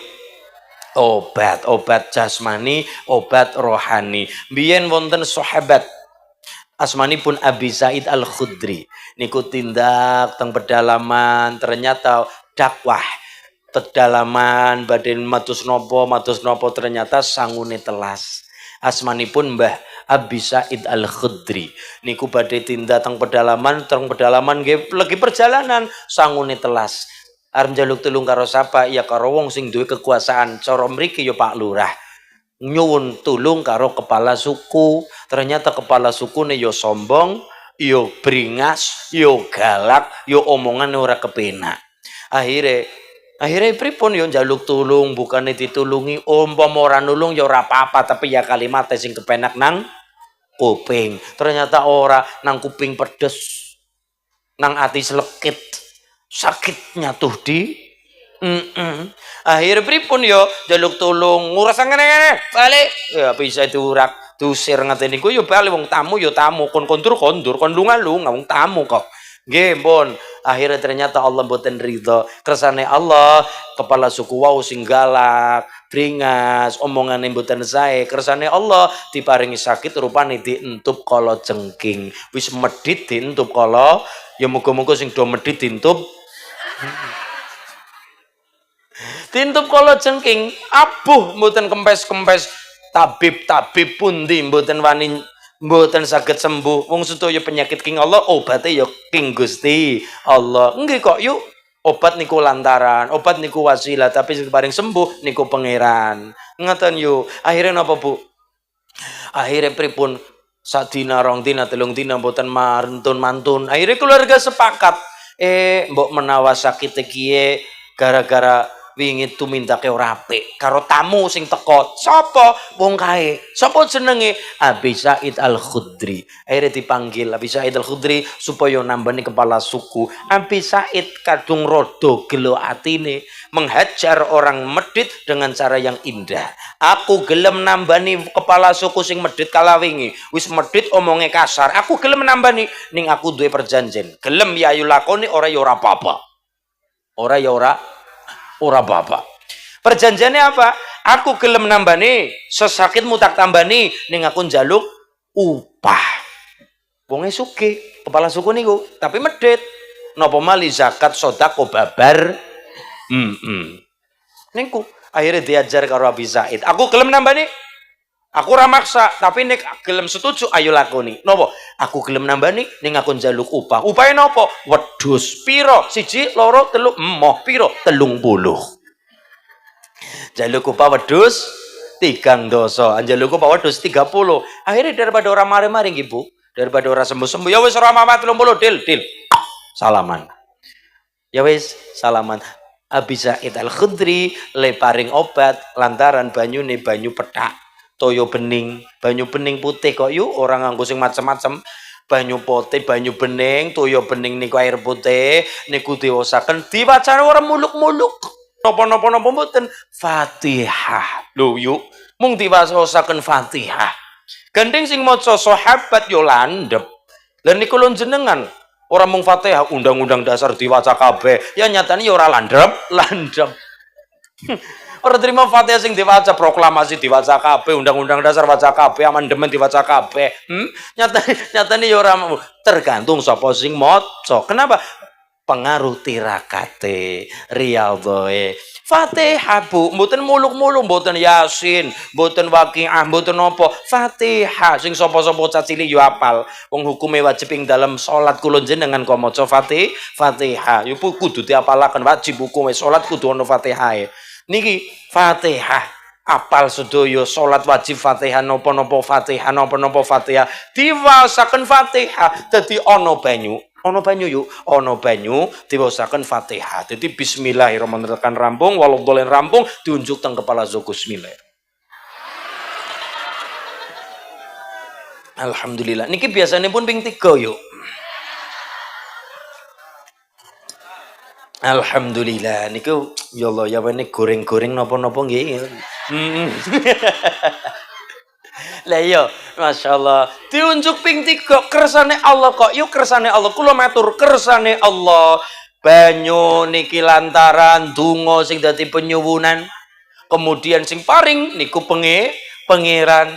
Obat jasmani, obat rohani. Biyen wonten sahabat asmanipun Abi Sa'id Al-Khudri niku tindak teng pedalaman ternyata dakwah pedalaman badan matus nopo ternyata sangune telas asmanipun Mbah Abi Sa'id Al-Khudri niku badhe tindak teng pedalaman nggih lagi perjalanan sangune telas arep njaluk tulung karo sapa ya karo wong sing duwe kekuasaan cara mriki ya Pak Lurah nyuwun tulung karo kepala suku ternyata kepala sukune yo sombong yo bringas yo galak yo omongane ora kepenak akhirnya pripun yo njaluk tulung bukane ditulungi umpama ora nulung ya ora apa-apa tapi ya kalimat sing kepenak nang kuping ternyata ora nang kuping pedes nang ati selekit sakitnya tuh di akhirnya pripun yo njaluk tulung nguras ngene balik ya bisa diurak diusir ngaten niku yo bali wong tamu yo tamu kon kondur kon lunga-lunga wong tamu kok nggih pun akhirnya ternyata Allah mboten ridho kersane Allah kepala suku wau sing galak bringas omongane mboten sae kersane Allah diparingi sakit rupane dientup kala jengking wis medhit dientup kala ya muga-muga sing do medhit dientup kala jengking abuh mboten kempes-kempes tabib pundi mboten wani mboten saged sembuh wong sedaya penyakit king Allah obate ya king Gusti Allah nggih kok yuk obat niku lantaran obat niku wasilah tapi sing paring sembuh niku pangeran ngeten yuk akhirnya napa Bu akhirnya pripun sadina rong dina telung dina mboten mantun. Akhirnya keluarga sepakat mbok menawa sakit kiye gara-gara wingi tumindake ora apik karo tamu sing teko. Sapa? Wong kae. Sapa jenenge? Abi Said Al-Khudri. Akhirnya dipanggil Abi Said Al-Khudri supaya nambani kepala suku. Abi Said kadung rodo gelo atine menghajar orang medit dengan cara yang indah. Aku gelem nambani kepala suku sing medit kala wingi. Wis medit omongnya kasar. Aku gelem nambani ning aku duwe perjanjian. Gelem ya ayo lakoni ora ya ora apa-apa. Ora ya ora apa-apa. Perjanjiannya apa? Aku gelem nambani, sesakitmu tak tambani, ning aku njaluk upah. Wonge sugih, kepala suku niku, tapi medit. Napa mali zakat sedekah babar. Ningku akhirnya diajar karo Abi Said. Aku gelem nambani. Aku ora maksa, tapi nek gelem setuju ayo lakoni. Napa? Aku gelem nambani ning aku njaluk upah. Upahe napa? Wedhus piro? 1, 2, 3, emoh piro? 30. Jaluk upah wedhus 3 dosa. Njaluk upah wedhus 30. Akhirnya daripada orang mari-mari nggih Bu, daripada orang sembuh-sembuh, ya wis ora mamat 30 deal. Salaman. Ya wis, salaman. Abi Said Al-Khudri le paring obat lantaran banyune banyu petak. Toyo bening, banyu bening putih kok yuk orang nganggo sing macem-macem. Banyu putih, banyu bening, toyo bening niku air putih, niku diwasaken diwacane ora muluk-muluk. Napa-napa mboten Fatihah. Lho yuk, mung diwasaken Fatihah. Gandeng sing maca sahabat yo landhep. Lah niku lho jenengan ora mung Fatihah, undang-undang dasar diwaca kabeh. Ya nyatane yo ora landhep. Orang terima Fatihah sing diwaca, proklamasi diwaca kabeh, undang-undang dasar waca kabeh, amandemen diwaca kabeh. Nyatane ya ora tergantung sapa sing maca. Kenapa? Pengaruh tirakate, riyadhoe. Fatihah Bu, mboten muluk-muluk, mboten Yasin, mboten Waqiah, mboten napa. Fatihah sing sapa-sapa cacili yo apal. Wong hukume wajib ing dalam salat kula jenengan kok maca Fatihah. Yo kudu diapalaken, wajib hukume salat kudu ana Fatihahe. Niki Fatihah apal sedaya salat wajib Fatihah napa-napa Fatihah diwasaken Fatihah dadi ana banyu diwasaken Fatihah dadi bismillahirrahmanirrahim rampung waladhdallin rampung diunjuk teng kepala zuku bismillah. Alhamdulillah niki biasanya pun ping 3 yuk. Alhamdulillah niku ya Allah ya wene goreng-goreng napa-napa nggih. Lah iya masyaallah diunjuk ping 3 kersane Allah kok yuk kersane Allah kula matur kersane Allah banyu niki lantaran donga sing dadi penyuwunan kemudian sing paring niku pangeran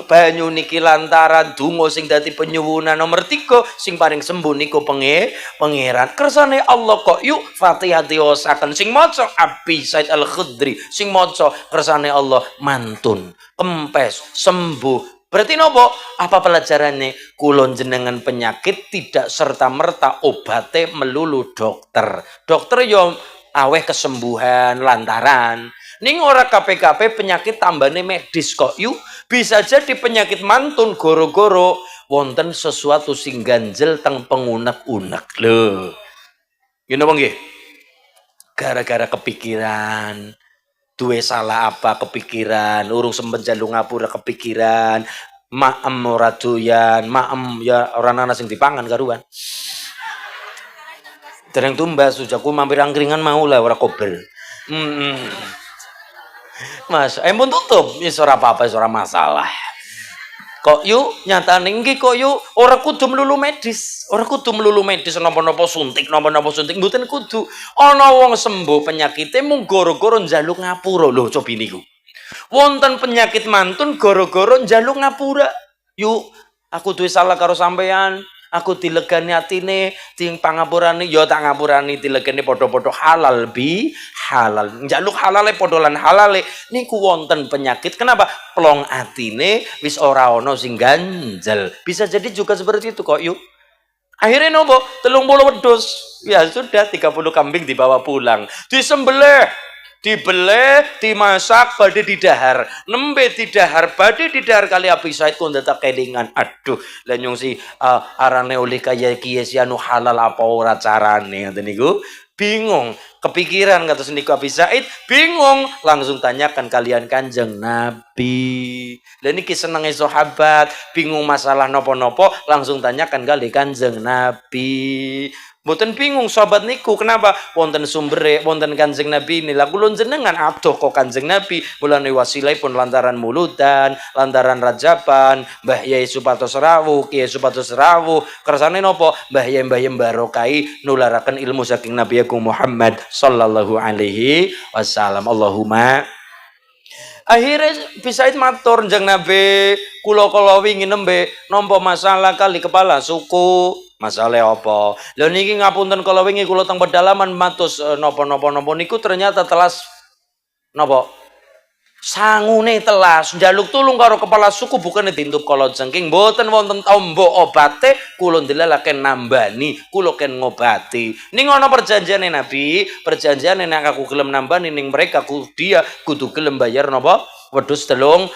banyu niki lantaran donga sing dadi penyuwunan nomor 3 sing paring sembuh niku pangeran kersane Allah kok yuk Fatihah diwasaken sing maca Abi Said Al-Khudri sing maca kersane Allah mantun kempes sembuh. Berarti nopo? Apa pelajarannya? Kulon jenengan penyakit tidak serta-merta obate melulu dokter. Dokter yo aweh kesembuhan lantaran ning ora KPKP penyakit tambane medis kok yuk bisa jadi penyakit mantun goro-goro wonten sesuatu sing ganjel teng pengunek-unek lho. Ngene apa nggih? Gara-gara kepikiran duwe salah apa kepikiran urung sempet jalu ngapura kepikiran maem ora doyan maem ya ora ana sing dipangan karuan. Dereng tumbas sujaku mampir angkringan mau lah ora kober. Mas, pun tutup, wis ora apa-apa, ora masalah. Kok yuk nyatane nggih kok yuk ora kudu melulu medis, napa-napa suntik, mboten kudu. Ana wong sembuh penyakite mung gara-gara njaluk ngapura lho coba niku. Wonten penyakit mantun gara-gara njaluk ngapura. Yuk, aku duwe salah karo sampean. Aku dilegani atine, ting pangapurane ya tak ngapurani dilegani padha-padha halal halal. Njaluk halale padha lan halale niku wonten penyakit. Kenapa? Plong atine wis ora ana sing ganjel. Bisa jadi juga seperti itu kok yuk. Akhirnya nopo 30 wedhus. Ya sudah 30 kambing dibawa pulang. Disembelih dibeleh, dimasak, badhe didahar. Nembe didahar, badhe didahar kali Abi Said kon tetep kelingan. Aduh, lah nyung si arane oleh kaya kiye si anu halal apa ora carane ngoten niku. Bingung, kepikiran kata niku Abi Said, bingung, langsung tanyakan kalian Kanjeng Nabi. Dan niki senenge sahabat, bingung masalah nopo-nopo, langsung tanyakan kali Kanjeng Nabi. Mboten bingung sahabat niku, kenapa? Wonten sumbere, wonten Kanjeng Nabi nila kula jenengan adoh kok Kanjeng Nabi, mulane wasilahipun lantaran muludan, lantaran rajaban, Mbah Yai Supatos rawuh, Kiai Supatos rawuh, kersane napa? Mbah Yai barokai nularaken ilmu saking Nabi Agung Muhammad sallallahu alaihi wasallam. Allahumma akhirnya bisa matur njeng Nabi, kula wingi nembe nampa masalah kali kepala suku. Masalah apa? Lha niki ngapunten kala wingi kula teng pedalaman matus napa-napa niku ternyata telas napa? Sangune telas njaluk tulung karo kepala suku bukannya dintup kala jengking mboten wonten tombo obate kula ndelalaken nambani kula ken ngobati ning ana perjanjiane Nabi perjanjiane nek aku gelem nambani ning mereka dia kudu gelem bayar napa wedhus 30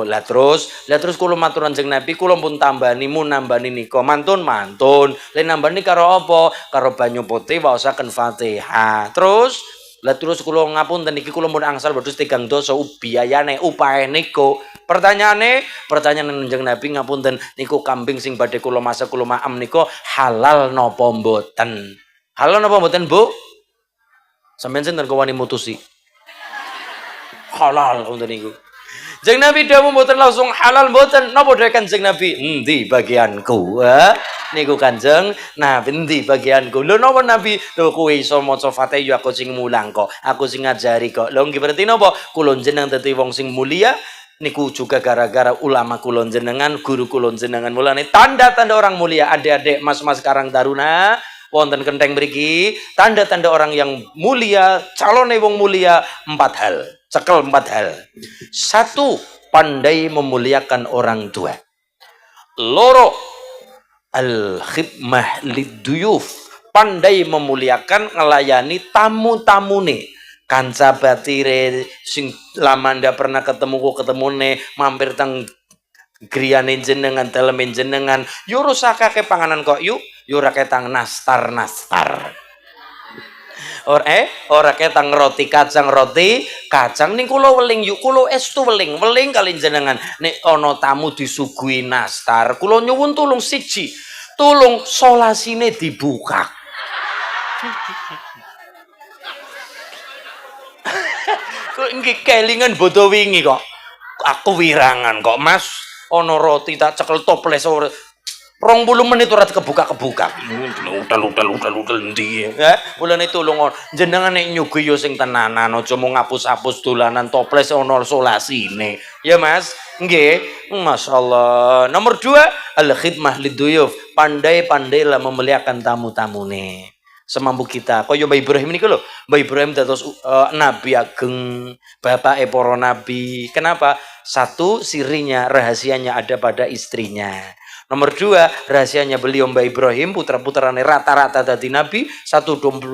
lah terus kula matur Kanjeng Nabi kula pun tambani mun nambani nika mantun le nambani karo apa karo banyu putih waosaken Fatihah terus kula ngapunten niki kula mun angsal wedhus 3 dosa biayane upahe niku. Pertanyaan Kanjeng Nabi ngapunten niku kambing sing badhe kula masak kula maem niku halal napa mboten? Halal napa mboten, Bu? Sampeyan sinten kok wani mutusi? Halal ngoten niku. Kanjeng Nabi dawuh mboten langsung halal mboten. Napa dhewe Kanjeng Nabi? Endi bagianku? Niku Kanjeng Nabi endi bagianku? Lho napa Nabi? Lho kowe iso maca Fatihah aku sing mulang kok. Aku sing ngajari kok. Lho nggih berarti napa? Kula jeneng dadi wong sing mulia niku juga gara-gara ulama kula jenengan, guru kula jenengan. Mulane tanda-tanda orang mulia, adik-adik, mas-mas Karang Taruna wonten kenteng mriki, tanda-tanda orang yang mulia, calone wong mulia 4 hal. Cekel 4 hal. 1, pandai memuliakan orang tua. Loro, al-khidmah liduyuf, pandai memuliakan ngelayani tamu-tamune. Kanca batire sing lama ndak pernah ketemu kok ketemune mampir teng griyane jenengan dalemen jenengan yo rusakake panganan kok yo ora ketang nastar ora ketang roti kacang ning kula weling yuk kula estu weling kali jenengan nek ana tamu disuguhi nastar kula nyuwun tulung siji tulung solasine dibuka kok nggih kelingan bodho wingi kok aku wirangan kok Mas ana roti tak cekel toples 20 menit ora kebuka utal endi ya mulane tulung jenengan nek nyuguhi yo sing tenanan aja mung ngapus-apus dolanan toples ana solasine ya Mas nggih masyaallah. Nomor 2 al khidmah liduyuf pandai-pandailah memuliakan tamu-tamune semampu kita kaya Mbah Ibrahim niku lho Mbah Ibrahim dados nabi ageng bapake para nabi. Kenapa? 1 sirinya rahasianya ada pada istrinya. Nomor 2 rahasianya beliau Mbah Ibrahim putra-putrane rata-rata dadi nabi 124.000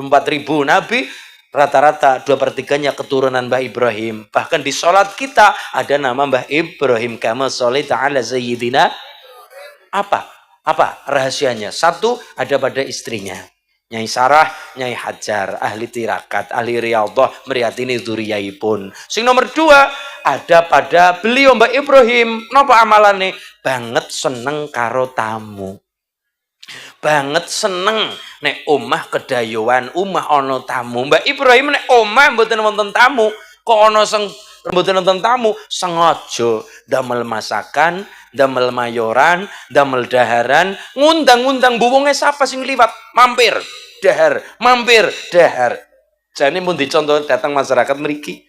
nabi rata-rata 2/3-nya keturunan Mbah Ibrahim. Bahkan di sholat kita ada nama Mbah Ibrahim kama sholita ala sayyidina apa rahasianya? 1 ada pada istrinya Nyai Sarah, Nyai Hajar, ahli tirakat, ahli riyadhah, mriyatine dzurriyaipun. Sing nomor 2 ada pada beliau Mbah Ibrahim. Napa amalane? Banget seneng karo tamu. Banget seneng nek omah kedayoan, omah ana tamu. Mbah Ibrahim nek omah mboten wonten tamu, kok ana mboten wonten tamu, sengaja damel masakan, damel mayoran, damel daharan, ngundang-undang buwunge sapa sing liwat, mampir dahar. Jane mun dicontoh datang masyarakat mriki.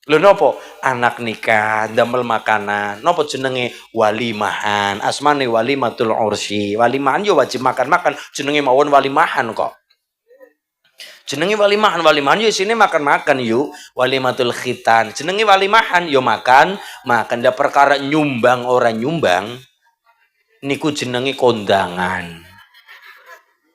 Lho napa? Anak nikah, damel makanan. Napa jenenge? Walimahan. Asmane walimatul ursyi. Walimahan yo wajib makan-makan, jenenge mawon walimahan kok. Jenenge walimahan yo isine makan-makan yuk. Walimatul khitan. Jenenge walimahan yo makan. Ndak perkara nyumbang ora nyumbang. Niku jenenge kondangan.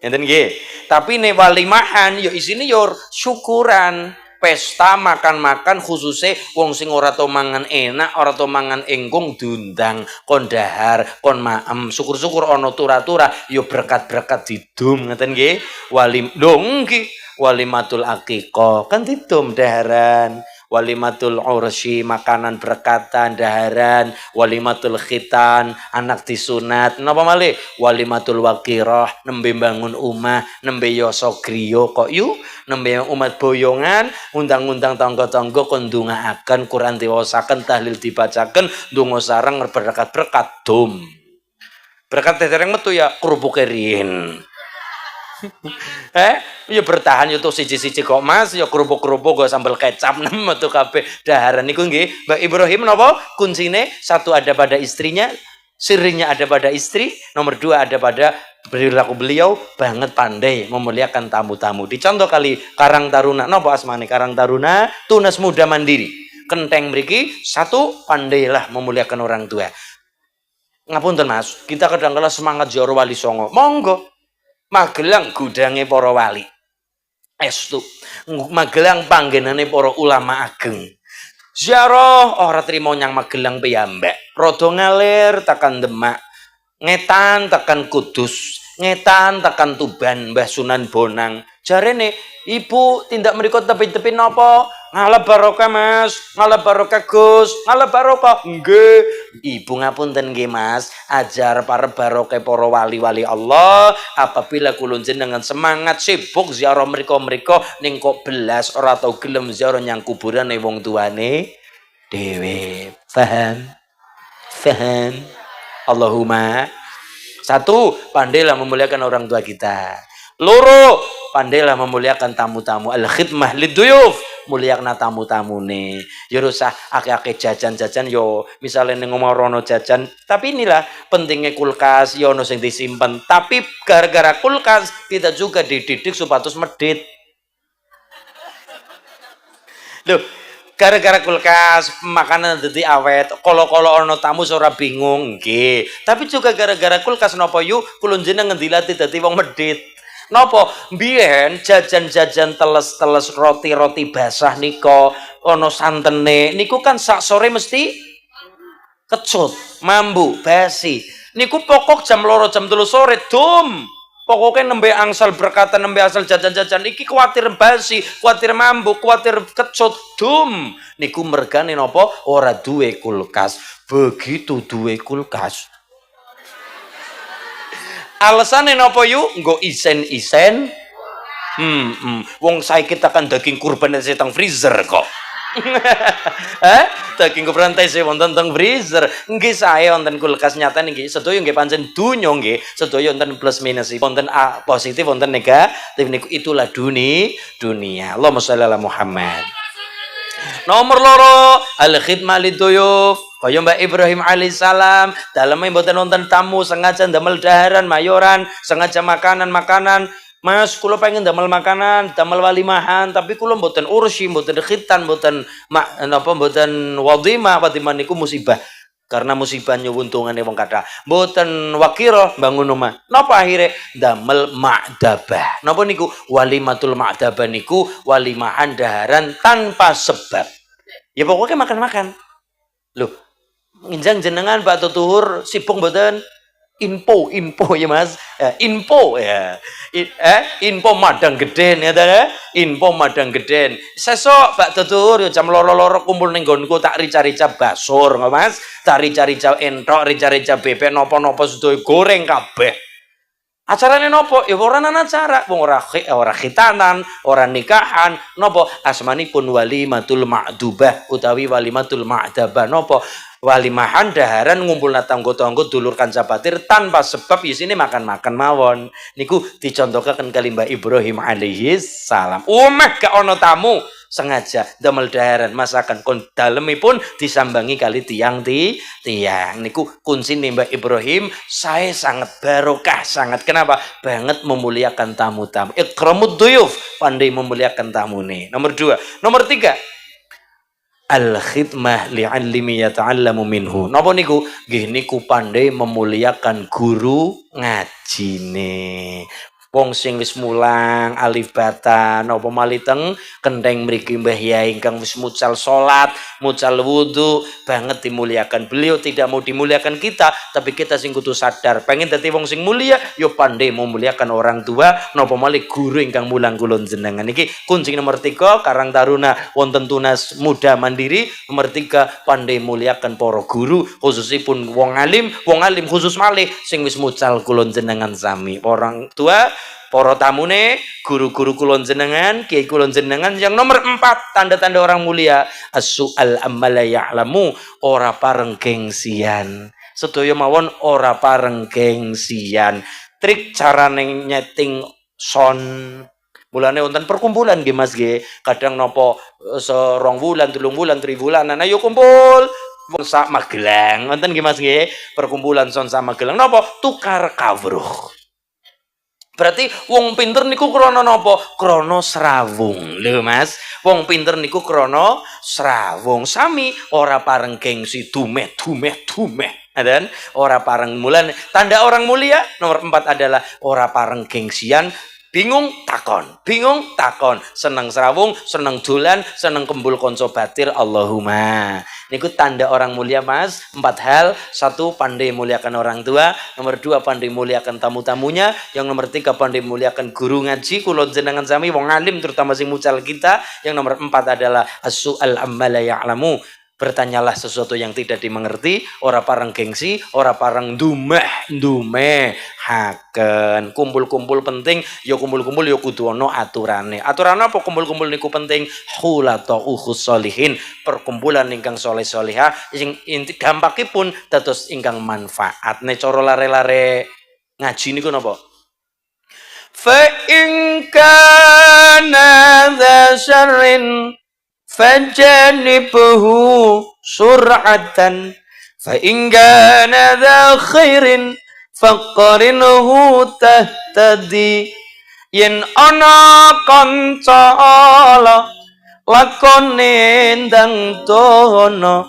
Enten nggih. Tapi nek walimahan yo isine yo syukuran. pesta makan-makan khususnya wong sing ora tau mangan enak, ora tau mangan engkung diundang kon dahar, kon maem. Syukur-syukur ana tura-tura ya berkat-berkat didum ngeten nggih. Walimatul aqiqah kan didum daharan. Walimatul ursi makanan berkatan daharan, walimatul khitan anak disunat, napa malih walimatul waqirah nembe bangun omah, nembe yoso griya kok yu, nembe umat boyongan, undang-undang tangga-tangga kon ndongaaken, Quran diwaosaken, tahlil dibacaken, ndonga sareng berkat-berkat dum. Berkat dereng metu ya kerupuke riyin. Ya bertahan ya tuh siji-siji kok Mas, ya kerupuk-kerupuk go sambal kecap metu kabeh daharan niku nggih. Mbak Ibrahim napa? Kuncine satu ada pada istrinya, sirinya ada pada istri, nomor dua ada pada perilaku beliau banget pandai memuliakan tamu-tamu. Dicontoh kali Karang Taruna, napa asmane Karang Taruna? Tunas Muda Mandiri. Kenteng mriki satu pandailah memuliakan orang tua. Ngapunten Mas, kita kadang-kala semangat ziarah Wali Songo. Monggo. Magelang gudange para wali. Estu. Magelang panggenane para ulama ageng. Ziarah ora trimo nyang Magelang piyambak. Rada ngalir tekan Demak. Ngetan tekan Kudus. Ngetan tekan Tuban, Mbah Sunan Bonang. Jarene, Ibu tindak mriku tepi-tepi napa? Ngalap barokah Mas, ngalap barokah Gus, ngalap barokah. Nggih. Ibu ngapunten nggih Mas, ajar para barokah para wali-wali Allah. Apabila kula jenengan semangat sibuk ziarah mriko-mriko ning kok belas ora tau gelem ziarah nyang kuburane wong tuane dhewe. Paham? Paham? Allahumma. Satu, pandailah memuliakan orang tua kita. Loro, pandailah memuliakan tamu-tamu. Al-khidmah liduyuf, muliakan tamu-tamune. Ya usah akeh-akeh jajan-jajan yo, misalnya ning omah rono jajan, tapi inilah pentingnya kulkas yo ono sing disimpen. Tapi gara-gara kulkas kita juga dididik supados medit. Loh, gara-gara kulkas makanan dadi awet, kala-kala ana tamu ora bingung nggih. Tapi juga gara-gara kulkas napa yu kula jenengan dilatih dadi wong medit. Napa mbiyen jajan-jajan teles-teles roti-roti basah nika ana santene niku kan sak sore mesti kecut, mambu, basi. Niku pokok jam 2 jam 3 sore dum. Pokoknya nembe angsal berkata nembe asal jajan-jajan iki kuatir basi, kuatir mambu, kuatir kecut dum. Niku mergane napa ora duwe kulkas. Begitu duwe kulkas. Alasane napa yu? Nggo isen-isen. Wong saiki tekan daging kurban teng freezer kok. Daging kurban teh wonten teng freezer. Nggih sae wonten kulkas nyata nggih. Sedaya nggih pancen donya nggih. Sedaya wonten plus minus, wonten positif, wonten negatif niku itulah dunia. Allahumma sholli ala Muhammad. Nomor loro, al-khidmah liduyuf. Kaya Mbak Ibrahim alaihissalam, dalamnya mboten wonten tamu, sengaja ndamel daharan, mayoran, sengaja makanan-makanan. Mas, kula pengen damel makanan, damel walimahan, tapi kula mboten ursi, mboten khitan, mboten wadimah niku musibah. Karena musibah nyuwuntungane wong kathah. Mboten wakira bangun omah. Napa akhire damel ma'dabah. Napa niku? Walimatul ma'dabah niku walimahan daharan tanpa sebab. Ya pokoknya makan-makan. Loh, nginjang jenengan Pak Tutur sibuk mboten? Info ya Mas. Info ya. Info Madang Geden ya ta. Info Madang Geden. Sesuk Pak Tutur yo jam loro-loro kumpul ning nggonku tak rica-rica basur kok Mas. Tak rica-rica entok, rica-rica bebek napa-napa sedaya goreng kabeh. Acarane nopo? Ya ora ana acara, wong ora khitanan, ora nikahan, nopo? Asmanipun walimatul ma'dubah utawi walimatul ma'dabah nopo? Walimahan daharan ngumpulna tangga-tangga dulur kanca batir tanpa sebab isine makan-makan mawon. Niku dicontohkan kali Mbak Ibrahim alaihis salam. Umeh gak ono tamu sengaja damel daharan masakan kon dalemipun disambangi kali tiang niku kuncine Mbak Ibrahim saya sangat barokah sangat kenapa banget memuliakan tamu-tamu ikramud duyuf pandai memuliakan tamune. Nomor 2. Nomor 3 al-khidmah li'allimi yata'allamu minhu. Napa niku? Nggih niku pandai memuliakan guru ngajine. Wong sing wis mulang alif bata napa malih teng kendeng mriki Mbah Yai ingkang wis mucal salat, mucal wudu banget dimuliakan. Beliau tidak mau dimuliakan kita, tapi kita sing kudu sadar pengen dadi wong sing mulia yo pandai memuliakan orang tua napa malih guru ingkang mulang kula jenengan. Iki kunci nomor 3 Karang Taruna wonten Tunas Muda Mandiri. Nomor 3 pandai muliakan para guru khususipun wong alim khusus malih sing wis mucal kula jenengan sami. Orang tua para tamune, guru-guru kulon jenengan, kiai kulon jenengan. Yang nomor 4 tanda-tanda orang mulia as-su'al amma la ya'lamu, ora pareng gengsian. Sedaya mawon ora pareng gengsian. Trik carane nyeting son. Mulane wonten perkumpulan nggih Mas nggih. Kadang napa serong wulan, 3 wulan, 3 bulan ayo kumpul wong sak Magelang. Wonten nggih Mas nggih, perkumpulan son sak Magelang. Napa tukar kawruh. Berarti wong pinter niku krana napa? Krana srawung. Lho Mas, wong pinter niku krana srawung. Sami ora pareng gengsi dumeh. Dan ora pareng mulan. Tanda orang mulia nomor 4 adalah ora pareng gengsian. Bingung takon, seneng srawung, seneng dolan, seneng kembul konco batir. Allahumma. Niku tanda orang mulia Mas. 4 hal. 1 pandai muliakan orang tua. Nomor 2 pandai muliakan tamu-tamunya. Yang nomor 3 pandai muliakan guru ngaji kula jenengan sami wong alim terutama sing mucal kita. Yang nomor 4 adalah as-su'al amma la ya'lamu. Bertanyalah sesuatu yang tidak dimengerti, ora pareng gengsi, ora pareng dumeh haken. Kumpul-kumpul penting, ya kumpul-kumpul ya kudu ana aturane. Aturane apa kumpul-kumpul niku penting? Hulata ukhus solihin, perkumpulan ingkang soleh-solehah sing inti dampakipun dados ingkang manfaat. Nek cara lare-lare ngaji niku napa? Fa in kana dza syarrin fajanibuhu sur'atan fa in kana dza khairin faqarinhu tahtadi. Yen ana kanca ala lakone ndang dono,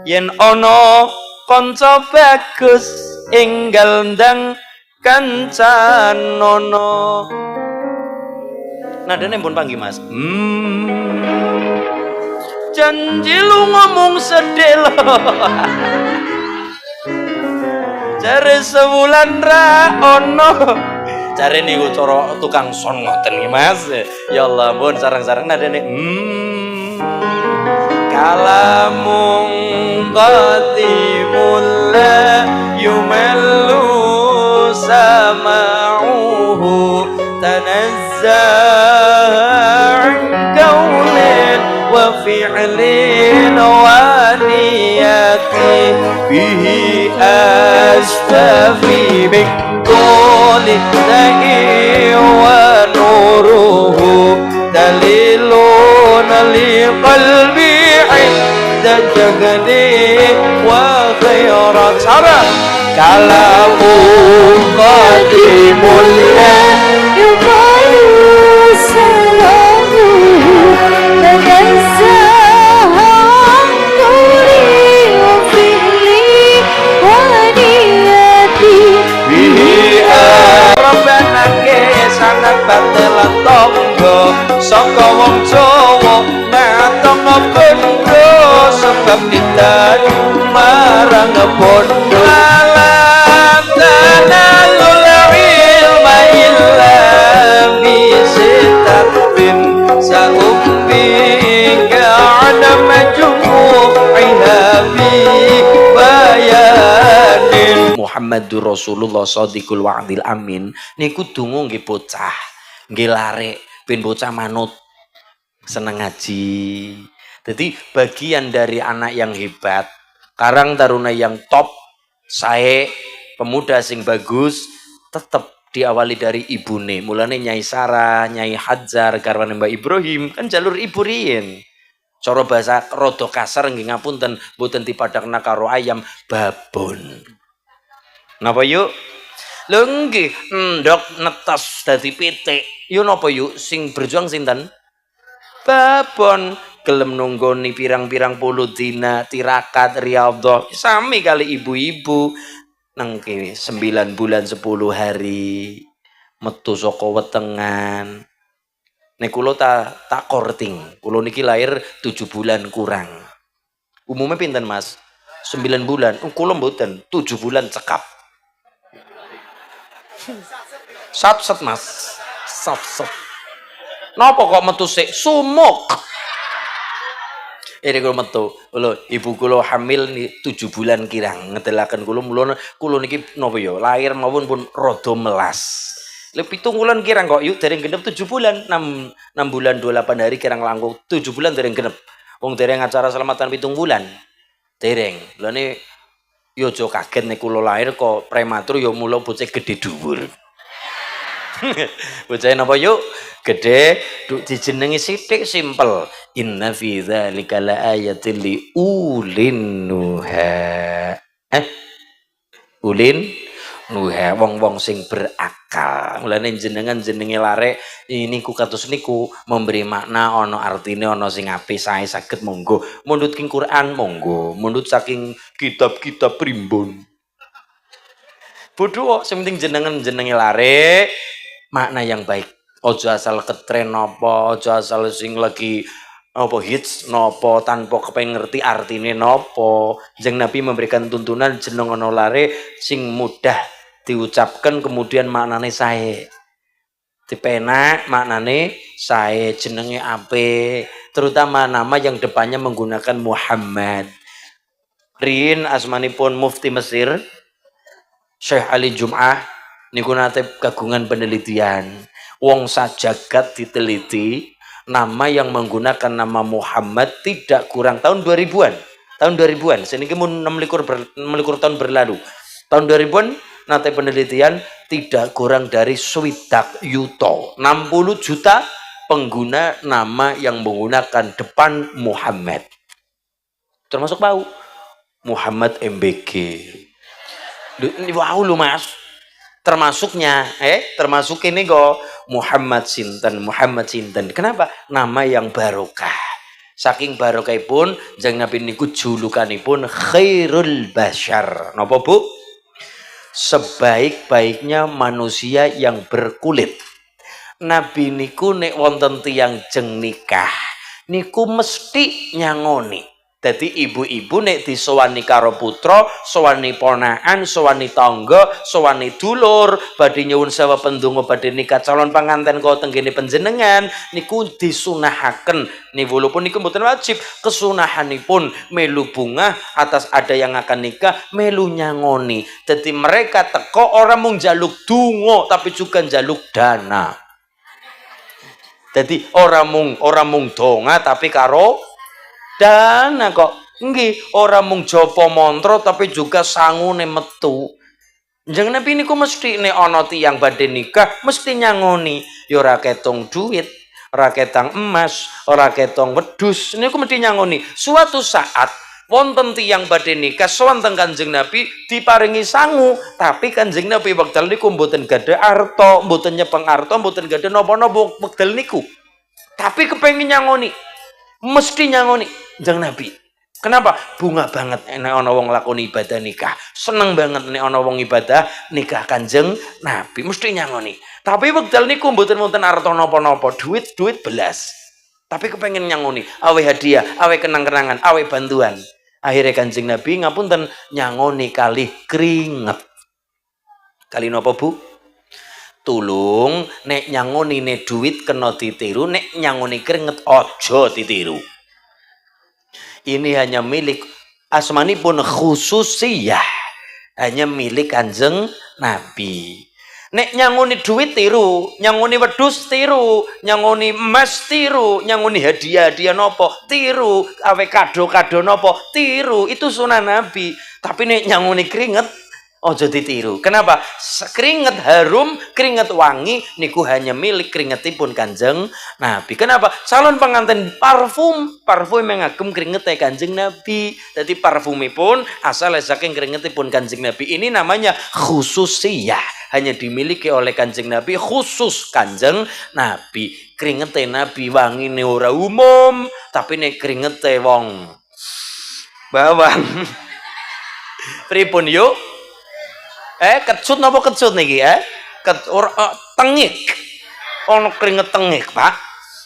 yen ana kanca bagus enggal ndang kancanono. Nadane pun panggih Mas. Janji lu ngomong sedih lo. Jare sebulan ra ono. Jare niku cara tukang son ngoten nggih Mas. Ya Allah pun sarang-sarang nadane kalamung qatimul la yumallu sama'uhu tanazza'an qawlin wa fi'lin wa niyati bihi astafi min kulli da'i wa nuruhu dalilun li qalbi 'inda jagdi wa khairat sabar kalamu qadimul yuqalu salamu tanazzahan qawli wa fi'li wa niyati bihi rabbana ke sangat batelan tonggo saka wong Jawa ngatong bondo sebab ditan marang bondo alam tanalul ilma illa bisitarbin sa'umbi ka'ana majmu'iha bi bayanin Muhammadur Rasulullah Shadiqul Wa'dil Amin. Niku donga nggih bocah nggih larek ben bocah manut seneng ngaji. Jadi bagian dari anak yang hebat, Karang Taruna yang top, saya pemuda sing bagus, tetap diawali dari ibune. Mulane Nyai Sarah, Nyai Hajar, garwane Mbak Ibrahim, kan jalur ibu riyin. Cara bahasa rada kasar nggih ngapunten, mboten dipadakna karo ayam, babon. Napa yuk? Lho nggih, ndok netes dadi pitik. Yo napa yuk sing berjuang sinten? Babon. Gelem nunggoni pirang-pirang puluh dina tirakat riyadhah sami kali ibu-ibu nang kene 9 bulan 10 hari metu saka wetengan. Nek kula tak korting. Kula niki lahir 7 bulan kurang. Umumnya pinten Mas? 9 bulan. Kula mboten, 7 bulan cekap. Sat Mas. Sat. Napa kok metu sik sumuk? Ini kula metu. Lho, ibu kula hamil 7 bulan kirang. Ngedelaken kula niki napa ya? Lahir mawon pun rada melas. Lha 7 bulan kirang kok yuk dereng genep 7 bulan. 6 bulan 28 hari kirang langkung 7 bulan dereng genep. Wong dereng acara selamatan 7 bulan. Dereng. Lha ne yo aja kaget nek kula lahir kok prematur yo mula bocah gedhe dhuwur. Bocah napa yuk? Gedhe dijenengi sithik simpel. Inna fi dzalika laayatil li ulin nuha. Ulin nuha wong-wong sing berakal. Mulane jenengan jenenge larek niku kados niku memberi makna ana artine ana sing apik sae saged monggo. Mundhut king Quran monggo, mundhut saking kitab-kitab primbon. Bodho sing penting jenengan jenenge larek makna yang baik. Ojo asal ketren napa, ojo asal sing lagi apa hits napa tanpa kepengen ngerti artine napa. Jeng Nabi memberikan tuntunan jeneng ana lare sing mudah diucapkan kemudian maknane sae. Dipenak maknane sae, jenenge apik, terutama nama yang depannya menggunakan Muhammad. Rin asmanipun Mufti Mesir Syekh Ali Jum'ah niku nate kagungan penelitian. Wong sajagat diteliti, nama yang menggunakan nama Muhammad tidak kurang tahun 2000-an. Tahun 2000-an, seniki mun 26 tahun berlalu. Tahun 2000-an nate penelitian tidak kurang dari 60 yuto, 60 juta pengguna nama yang menggunakan depan Muhammad. Termasuk bau Muhammad MBG. Wow lu Mas. Termasuk ini kok Muhammad Sinten. Kenapa? Nama yang barokah. Saking barokahipun Jeng Nabi niku julukanipun khairul bashar. Napa Bu? Sebaik-baiknya manusia yang berkulit. Nabi niku nek wonten tiyang jeng nikah niku mesti nyangoni. Dadi ibu-ibu nek disowani karo putra, sowani ponakan, sowani tangga, sowani dulur, badhe nyuwun sewu pendonga badhe nikah calon panganten kau tenggene panjenengan niku disunahaken. Nih walaupun niku mboten wajib, kesunahanipun melu bunga atas ada yang akan nikah, melu nyangoni. Dadi mereka teko orang mung jaluk donga tapi juga jaluk dana. Dadi orang mung donga tapi karo dana kok nggih ora mung japa mantra tapi juga sangune metu. Jeneng Nabi niku mesti nek ana tiyang badhe nikah mesti nyangoni ya ora ketong duit, ora ketang emas, ora ketong wedhus, niku mesti nyangoni. Suatu saat wonten tiyang badhe nikah wonten Kanjeng Nabi diparingi sangu, tapi Kanjeng Nabi wekdal niku mboten gadhe arta, mboten nyepeng arta, mboten gadhe napa-napa wekdal niku. Tapi kepengin nyangoni. Mesti nyangoni Jeng Nabi. Kenapa? Bunga banget nek ana wong lakoni ibadah nikah. Seneng banget nek ana wong ibadah nikah Kanjeng Nabi. Mesti nyangoni. Tapi wekdal niku mboten wonten arta napa-napa, duit belas. Tapi kepengen nyangoni, awe hadiah, awe kenang-kenangan, awe bantuan. Akhirnya Kanjeng Nabi ngapunten nyangoni kalih keringet. Kali napa Bu? Tulung nek nyangoni ne duit kena ditiru, nek nyangoni keringet ojo ditiru. Ini hanya milik asmanipun khususiyah, hanya milik Kanjeng Nabi. Nek nyangoni duit tiru, nyangoni wedhus tiru, nyangoni emas tiru, nyangoni hadiah nopo tiru, awe kado nopo tiru, itu sunah Nabi. Tapi nek nyangoni keringet ojo ditiru. Kenapa? Keringet harum, keringet wangi niku hanya milik keringetipun Kanjeng Nabi. Kenapa? Calon pengantin parfum yang ngagem keringetnya Kanjeng Nabi. Jadi parfumipun asal saking keringetipun Kanjeng Nabi. Ini namanya khususiyah, hanya dimiliki oleh Kanjeng Nabi, khusus Kanjeng Nabi. Keringetnya Nabi wangi ne ora umum, tapi nek keringetnya wong bawang pripun yuk? Kecut napa kecut niki tengik. Ono keringet tengik, Pak.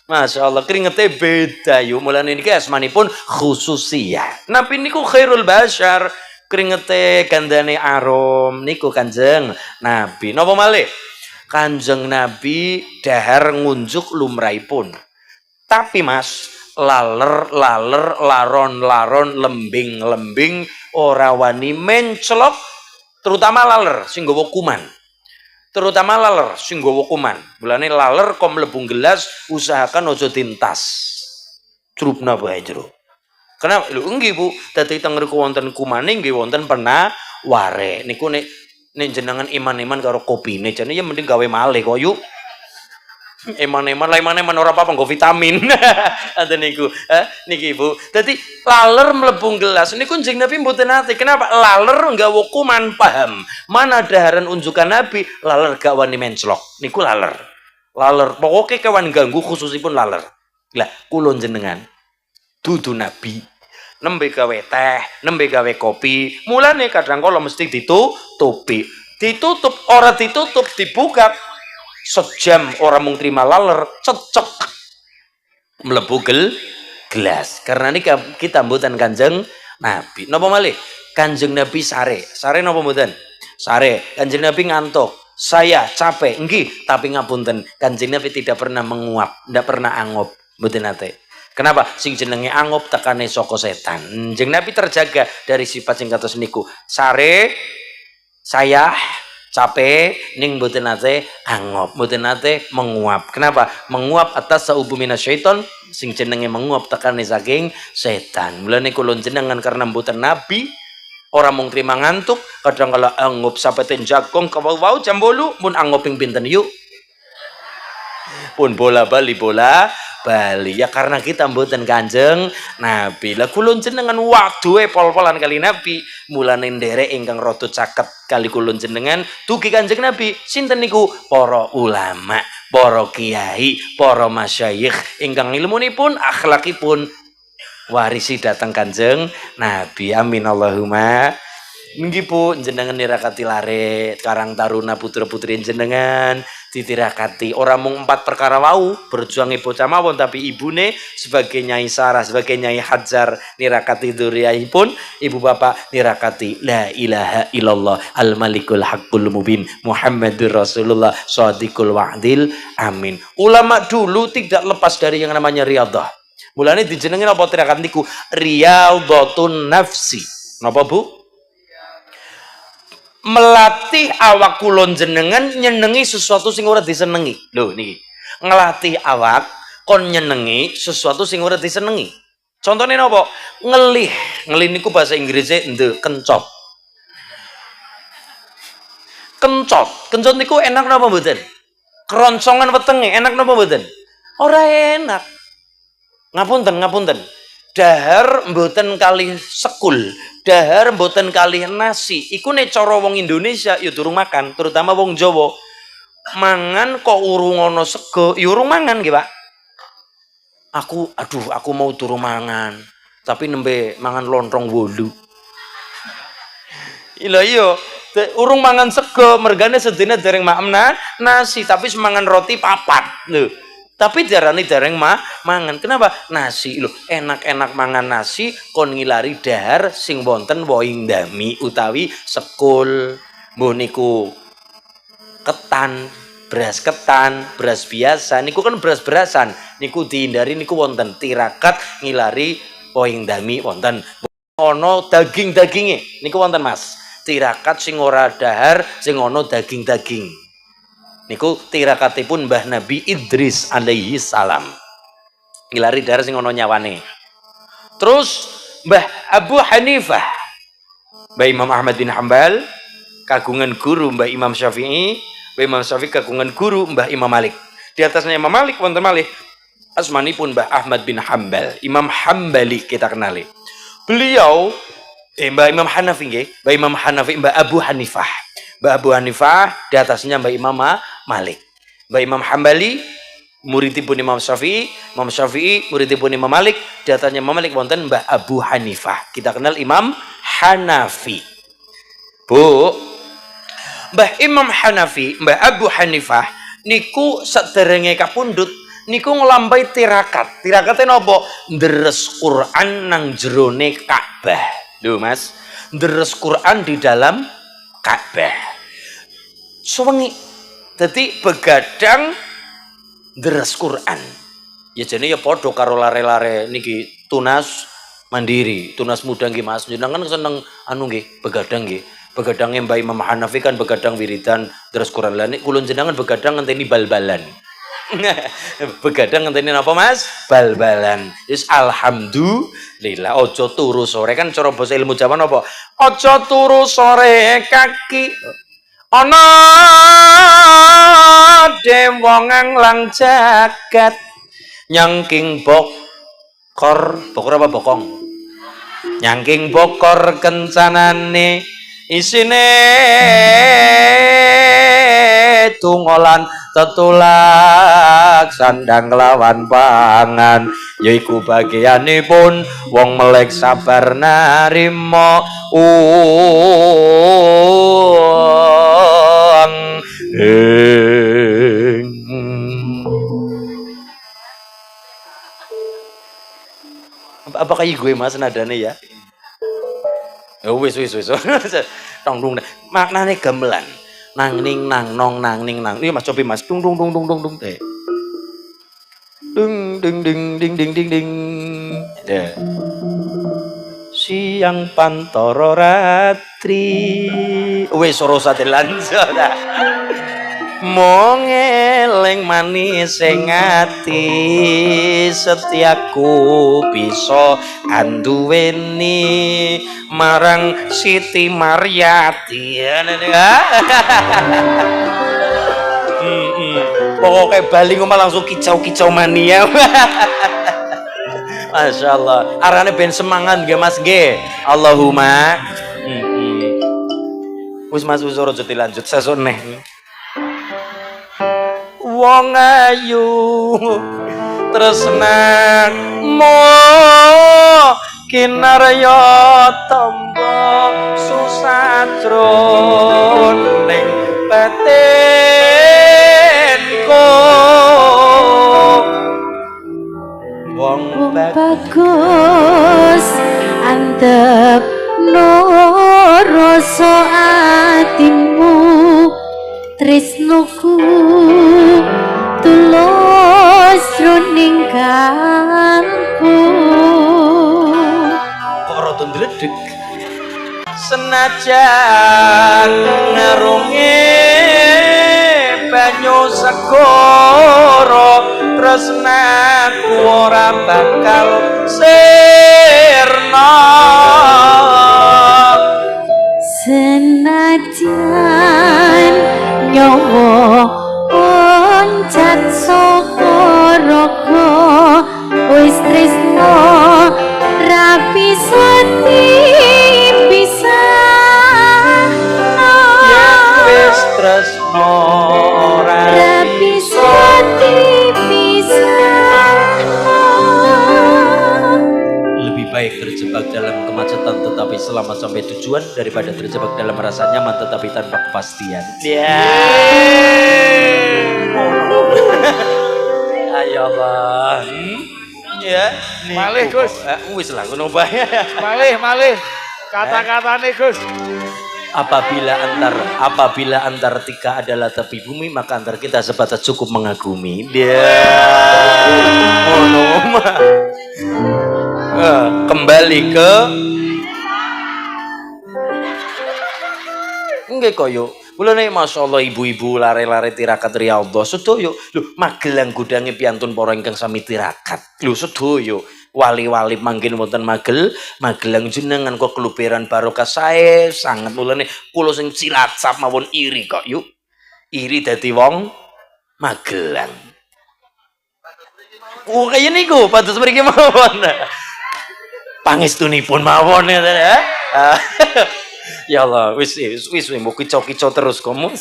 Masya Allah, keringetnya beda yuk. Mulane niki asmanipun khususiyah. Nabi niku khairul bashar. Keringetnya gandane arom niku Kanjeng Nabi. Napa malih? Kanjeng Nabi dahar ngunjuk lumrahipun. Tapi Mas, laler, laron, lembing, ora wani menclok, terutama laler sing nggawa kuman. Terutama laler sing nggawa kuman. Mulane laler kok mlebu gelas usahakan aja dintas. Crupna bae jero. Kenapa? Lho nggih Bu, dadi teng mriku wonten kumane nggih wonten penaware. Niku nek jenengan iman-iman karo kopine jane ya mending gawe malih kok yuk. Eman-eman ora apa-apa nggo vitamin. Ngoten niku. Niki Bu. Dadi laler mlebu gelas niku Kanjeng Nabi mboten nate. Kenapa? Laler nggawa kuman, paham. Mana daharan unjukan Nabi, laler gak wani menclok. Niku laler. Laler pokoke kewan ganggu khususipun laler. Lah kula jenengan dudu Nabi. Nembe gawe teh, nembe gawe kopi. Mulane kadang kala mesti ditutupi. Ditutup ora ditutup dibuka. Sejam orang mung terima laler cocok mlebu gelas karena ini kita mboten Kanjeng Nabi. Napa malih? Kanjeng Nabi sare napa mboten? Sare. Kanjeng Nabi ngantuk, saya capek nggih, tapi ngapunten Kanjeng Nabi tidak pernah menguap, tidak pernah angop, mboten nate. Kenapa? Sing jenenge angop tekane saka setan. Kanjeng Nabi terjaga dari sifat sing kados niku. Sare, saya capek ning mboten nate angop, mboten nate menguap. Kenapa? Menguap atas saubu minasyaiton, sing jenenge menguap tekane saking setan. Mulane kula jenengan karena mboten nabi, ora mung trima ngantuk, kadang kala angop sapeten jagong kawau jam 8 mun angop ping pinten yuk. Pun bola bali ya karena kita mboten Kanjeng Nabi. Lah kula jenengan waduhe pol-polan kali Nabi. Mulane nderek ingkang rada caket kali kula jenengan dugi Kanjeng Nabi. Sinten niku? Para ulama, para kiai, para masyayikh ingkang ilmunipun, akhlakipun warisi datang Kanjeng Nabi. Amin Allahumma. Nggih Bu, jenengan nirakati lare Karang Taruna putra-putri jenengan ditirakati ora mung 4 perkara wau berjuang bocah mawon, tapi ibune sebagai Nyai Sarah, sebagai Nyai Hajar nirakati dzurriyaipun, ibu bapak nirakati la ilaha illallah al malikul haqqul mubin Muhammadur Rasulullah shadiqul wa'dil amin. Ulama dulu tidak lepas dari yang namanya riyadhah. Mulane dijenengi apa tirakat niku? Riyadhatun nafsi. Napa Bu? Melatih awak kulon jenengan nyenengi sesuatu sing ora disenengi. Lho niki. Ngelatih awak kon nyenengi sesuatu sing ora disenengi. Contohnya napa? Ngelih. Ngelih niku bahasa Inggrisnya kencot. Kencot niku enak napa mboten? Keroncongan wetenge enak napa mboten? Ora enak. Ngapunten. Dahar mboten kalih sekul, dahar mboten kalih nasi. Iku nek cara wong Indonesia ya durung makan, terutama wong Jawa. Mangan kok urung ana sego, ya urung mangan nggih, Pak. Aku mau durung mangan, tapi nembe mangan lontong 8. Iya, urung mangan sego, mergane sedina dereng makna nasi, tapi semangan roti 4. Lho. Tapi darani dereng mangan. Kenapa? Nasi lho, enak-enak mangan nasi kon ngilari dahar sing wonten woing dami utawi sekul. Mbah niku ketan, beras biasa. Niku kan beras-berasan. Niku dihindari niku wonten tirakat ngilari woing dami wonten. Ono daging-daginge. Niku wonten Mas. Tirakat sing ora dahar sing ono daging-daging. Niku tirakatipun Mbah Nabi Idris alaihi salam. Ngilari dahar sing ono nyawane. Terus Mbah Abu Hanifah, Mbah Imam Ahmad bin Hanbal kagungan guru Mbah Imam Syafi'i, Mbah Imam Syafi'i kagungan guru Mbah Imam Malik. Di atasnya Imam Malik wonten malih asmanipun Mbah Ahmad bin Hanbal, Imam Hambali kita kenali. Beliau Mbah Imam Hanafi nggih, Mbah Imam Hanafi, Mbah Abu Hanifah. Mbah Abu Hanifah di atasnya Mbah Imam Malik. Mbah Imam Hambali muridipun Imam Syafi'i, Imam Syafi'i muridipun Imam Malik, di atasnya Imam Malik wonten Mbah Abu Hanifah. Kita kenal Imam Hanafi. Bu, Mbah Imam Hanafi, Mbah Abu Hanifah niku saderenge kapundhut niku nglampahi tirakat. Tirakate napa? Ndres Quran nang jerone Ka'bah. Lho Mas, ndres Quran di dalam Ka'bah. Suwengi dadi begadang ndres Quran. Ya jane ya padha karo lare-lare niki tunas mandiri, tunas muda nggih Mas. Jenengan seneng anu nggih, begadang nggih. Begadangnya Mbak Imam Hanafi kan begadang wiridan terus Quran lan kula jenengan begadang ngenteni bal-balan. Begadang ngenteni napa Mas? Bal-balan. Wis alhamdulillah aja turu sore kan cara basa ilmu Jawa napa? Aja turu sore kaki ana dewongang lang jagat nyangking bokor apa bokong? Nyangking bokor kencanane isine tungolan tetulak sandang lawan pangan yaiku bagianipun wong melek sabar narima apa kayak gue Mas nadane ya? Wis. Tong dung. Maknane gamelan. Nang ning nang nong nang ning nang. Iki Mas cobi Mas. Dung. Dung ding. Siang pantoro ratri. Wis sorosa delanjo ta. Mong eling manis sing ati setiaku bisa anduweni marang Siti Maryati. Pokoknya Bali ngomong langsung kicau-kicau mania. Masya Allah. Arane ben semangat nggih Mas nggih. Allahumma. Wis Mas wis ora dilanjut sesuk neh. Wong ayu tresnamu kinarya tamba susatron ning batinku wong bagus antep no rasa atimu tresnoku tulus runing kampu kok rada ndledeg senajan ngarunge banyu segara tresnaku ora bakal sirna senajan nyawa oncat saka raga wis tresno rapi sati bisa wis tresno rapi sati bisa lebih baik terjebak dalam kemacetan tetapi selamat sampai tujuan daripada terjebak dalam rasa nyaman tetapi tanpa kepastian. Ayo Allah. Ya, malih Gus. Wis lah ngono bae. Malih. Kata-katane Gus. Apabila Antartika adalah tepi bumi maka antar kita sebatas cukup mengagumi. Dia. Kembali ke nggih koyo kula nek masyaallah ibu-ibu lare-lare tirakat riyadhah sedaya lho Magelang gudange piantun para ingkang sami tirakat lho sedaya wali-wali manggen wonten Magelang jenengan kok keluperan barokah sae sanget mulane kula sing Cilacap mawon iri kok yuk iri dadi wong Magelang kaya niku pados mriki mawon pangestunipun mawon ya. Ya Allah, wis mbok kicau-kicau terus kamu.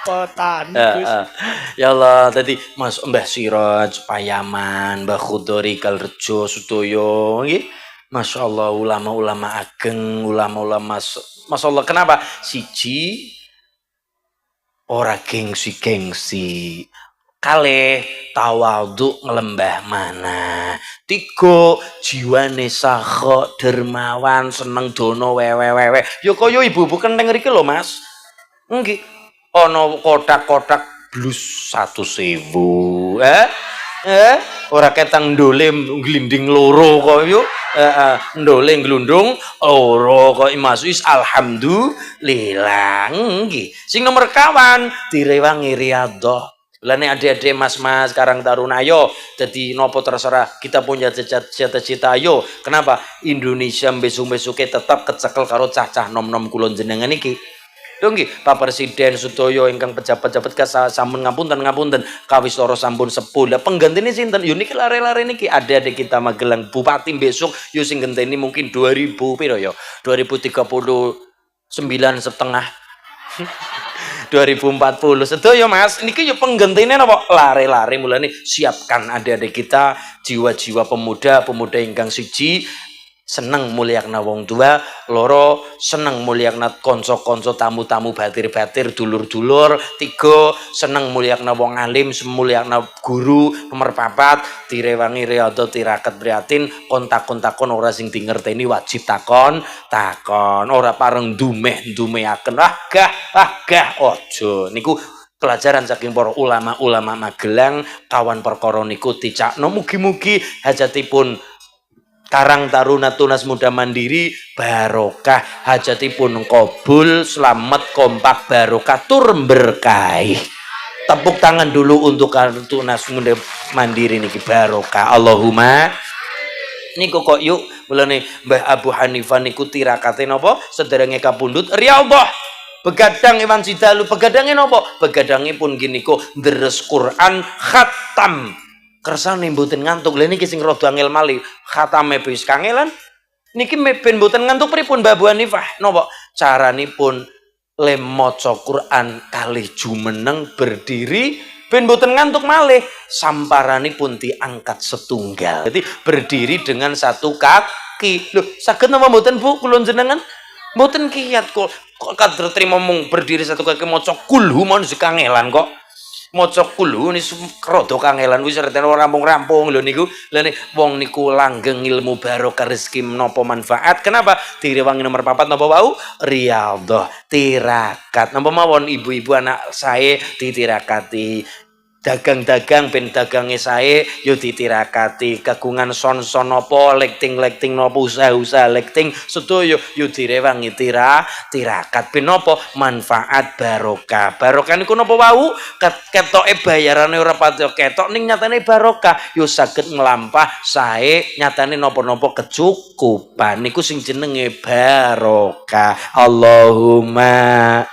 Kotan Gus. Ya Allah, tadi Mas Mbah Siraj, Payaman, Mbah Khudori Kalrejo Sutoyo nggih. Masyaallah ulama-ulama ageng, ulama-ulama masyaallah kenapa? Siji ora gengsi-gengsi. Kalih tawadhu nglembah mana. 3 jiwane sakho dermawan seneng dono wewe. Ya kaya ibu-ibu kentheng riki lho Mas. Nggih. Ana kotak-kotak blus 100.000. Ora ketang ndole glinding loro kok yo. Ndole glundung loro kok Mas wis alhamdulillah. Nggih. Sing nomor kawan direwangi riyadhah. Lah nek adik-adik mas-mas Karang Taruna ayo dadi nopo terserah kita punya cita-cita ayo. Kenapa? Indonesia besok-besoke tetap kecekel karo cah-cah nom-nom kula jenengan iki. Lho nggih, Pak Presiden sedaya ingkang pejabat-pejabat sampun ngapunten kawis loro sampun sepuh. Lah penggantine sinten? Yo niki lare-lare niki adik-adik kita Magelang bupati besok yo sing genteni mungkin 2000 piro yo? 2039 setengah. 2040 sedaya Mas niki yo penggentine napa lare-lare mulane siapkan adik-adik kita jiwa-jiwa pemuda ingkang siji seneng mulyakna wong tua, loro seneng mulyakna kanca-kanca tamu-tamu batir-batir dulur-dulur, 3 seneng mulyakna wong alim, semulyakna guru, nomor 4 direwangi riyadhah tirakat prihatin, kontak-kontakon ora sing dingerteni wajib takon, ora pareng dumeh-dumehaken gah aja niku pelajaran saking para ulama-ulama Magelang kawan perkara niku dicakno mugi-mugi hajatipun Karang Taruna Tunas Muda Mandiri barokah hajatipun kabul selamat kompak barokah tur berkah. Tepuk tangan dulu untuk Karang Tunas Muda Mandiri niki barokah. Allahumma niku kok yuk mulane Mbah Abu Hanifah niku tirakate napa sederenge kapundhut riyadhah begadang Iwan Sidalu begadange napa begadange pun gini kok deres Quran khatam kersane mboten ngantuk. Lha niki sing rada angel malih khatame wis kangelan niki ben mboten ngantuk pripun Mbah Abu Hanifah napa caranipun le maca Quran kalih jumeneng berdiri ben mboten ngantuk malih samparanipun diangkat setunggal. Jadi berdiri dengan satu kaki. Lho saged napa mboten Bu kula jenengan mboten kiyat kok kadher trimo mung berdiri satu kaki maca kulhu mon kangelan kok maca kulhu ni rada kangelan wis reten rampung-rampung lho niku. Lah nek wong niku langgeng ilmu barokah rezeki menapa manfaat. Kenapa? Direwangi nomor 4 napa wau? Riyadhah tirakat. Napa mawon ibu-ibu anak sae ditirakati. Dagang-dagang ben dagange sae yo ditirakati. Kagungan son-son napa lekting-lekting napa usaha-usaha lekting sedaya yo direwangi tirakat ben napa manfaat barokah. Barokah niku napa wau? Ketoke bayarane ora pati ketok ning nyatane barokah yo saged nglampah sae nyatane napa-napa kecukupan niku sing jenenge barokah. Allahumma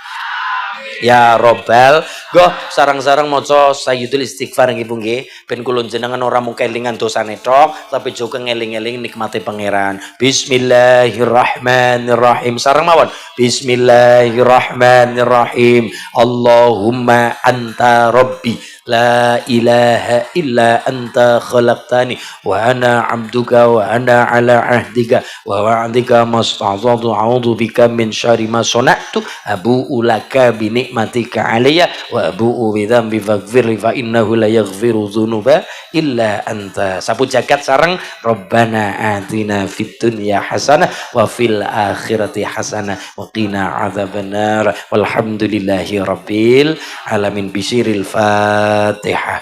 ya Robbal goh sarang-sarang maca sayyidul istighfar nggih Bu nggih ben kula jenengan ora mung kelingan dosane tok tapi juga ngeling-eling nikmate pangeran. Bismillahirrahmanirrahim sareng mawon Bismillahirrahmanirrahim Allahumma anta rabbi la ilaha illa anta khalaqtani wa ana 'abduka wa ana 'ala 'ahdika wa wa'dika masta'dhatu a'udzu bika min syarri ma sana'tu abu'u laka bi ni'matika 'alayya wa abu'u bi dzambi faghfirli fa innahu la yaghfiru dzunuba illa anta. Sapu jagat sareng Rabbana atina fid dunya hasanah wa fil akhirati hasanah wa qina adzabannar walhamdulillahi rabbil alamin bisiril Fatihah.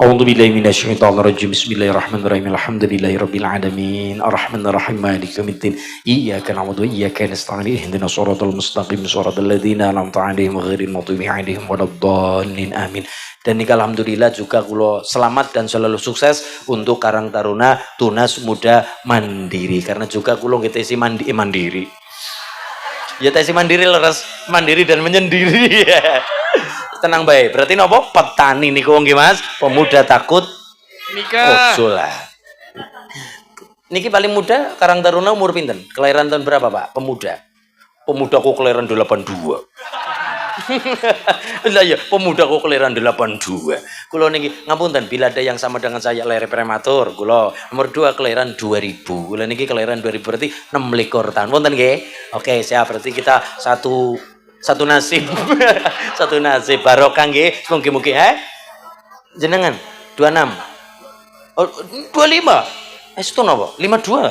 A'udzu billahi minasyaitonir rajim. Bismillahirrahmanirrahim. Alhamdulillahirabbil alamin. Arrahmanirrahim. Maliki yaumiddin. Iyyaka na'budu wa iyyaka nasta'in. Ihdinas shiratal mustaqim. Shiratal ladzina an'amta 'alaihim ghairil maghdubi 'alaihim waladdallin. Amin. Dan nika alhamdulillah juga kula selamat dan selalu sukses untuk Karang Taruna Tunas Muda Mandiri karena juga kula ngetesi mandiri. Ya tesi mandiri leres, mandiri dan menyendiri. Tenang baik. Berarti nopo? Petani niku nggih Mas. Pemuda takut Nikah. lah. Niki paling muda Karang Taruna umur pinten? Kelahiran tahun berapa, Pak? Pemuda. Pemuda kok kelahiran 82. Lah ya, pemuda kok kelahiran 82. Kula niki ngapunten bila ada yang sama dengan saya lahir prematur. Kula nomor 2 kelahiran 2000. Kula niki kelahiran 2000 berarti 26 tahun. Wonten nggih? Oke, siap. Berarti kita satu Satu nasib. Satu nasib barokah nggih. Mugi-mugi jenengan 26. Oh, 25. Itu napa? 52.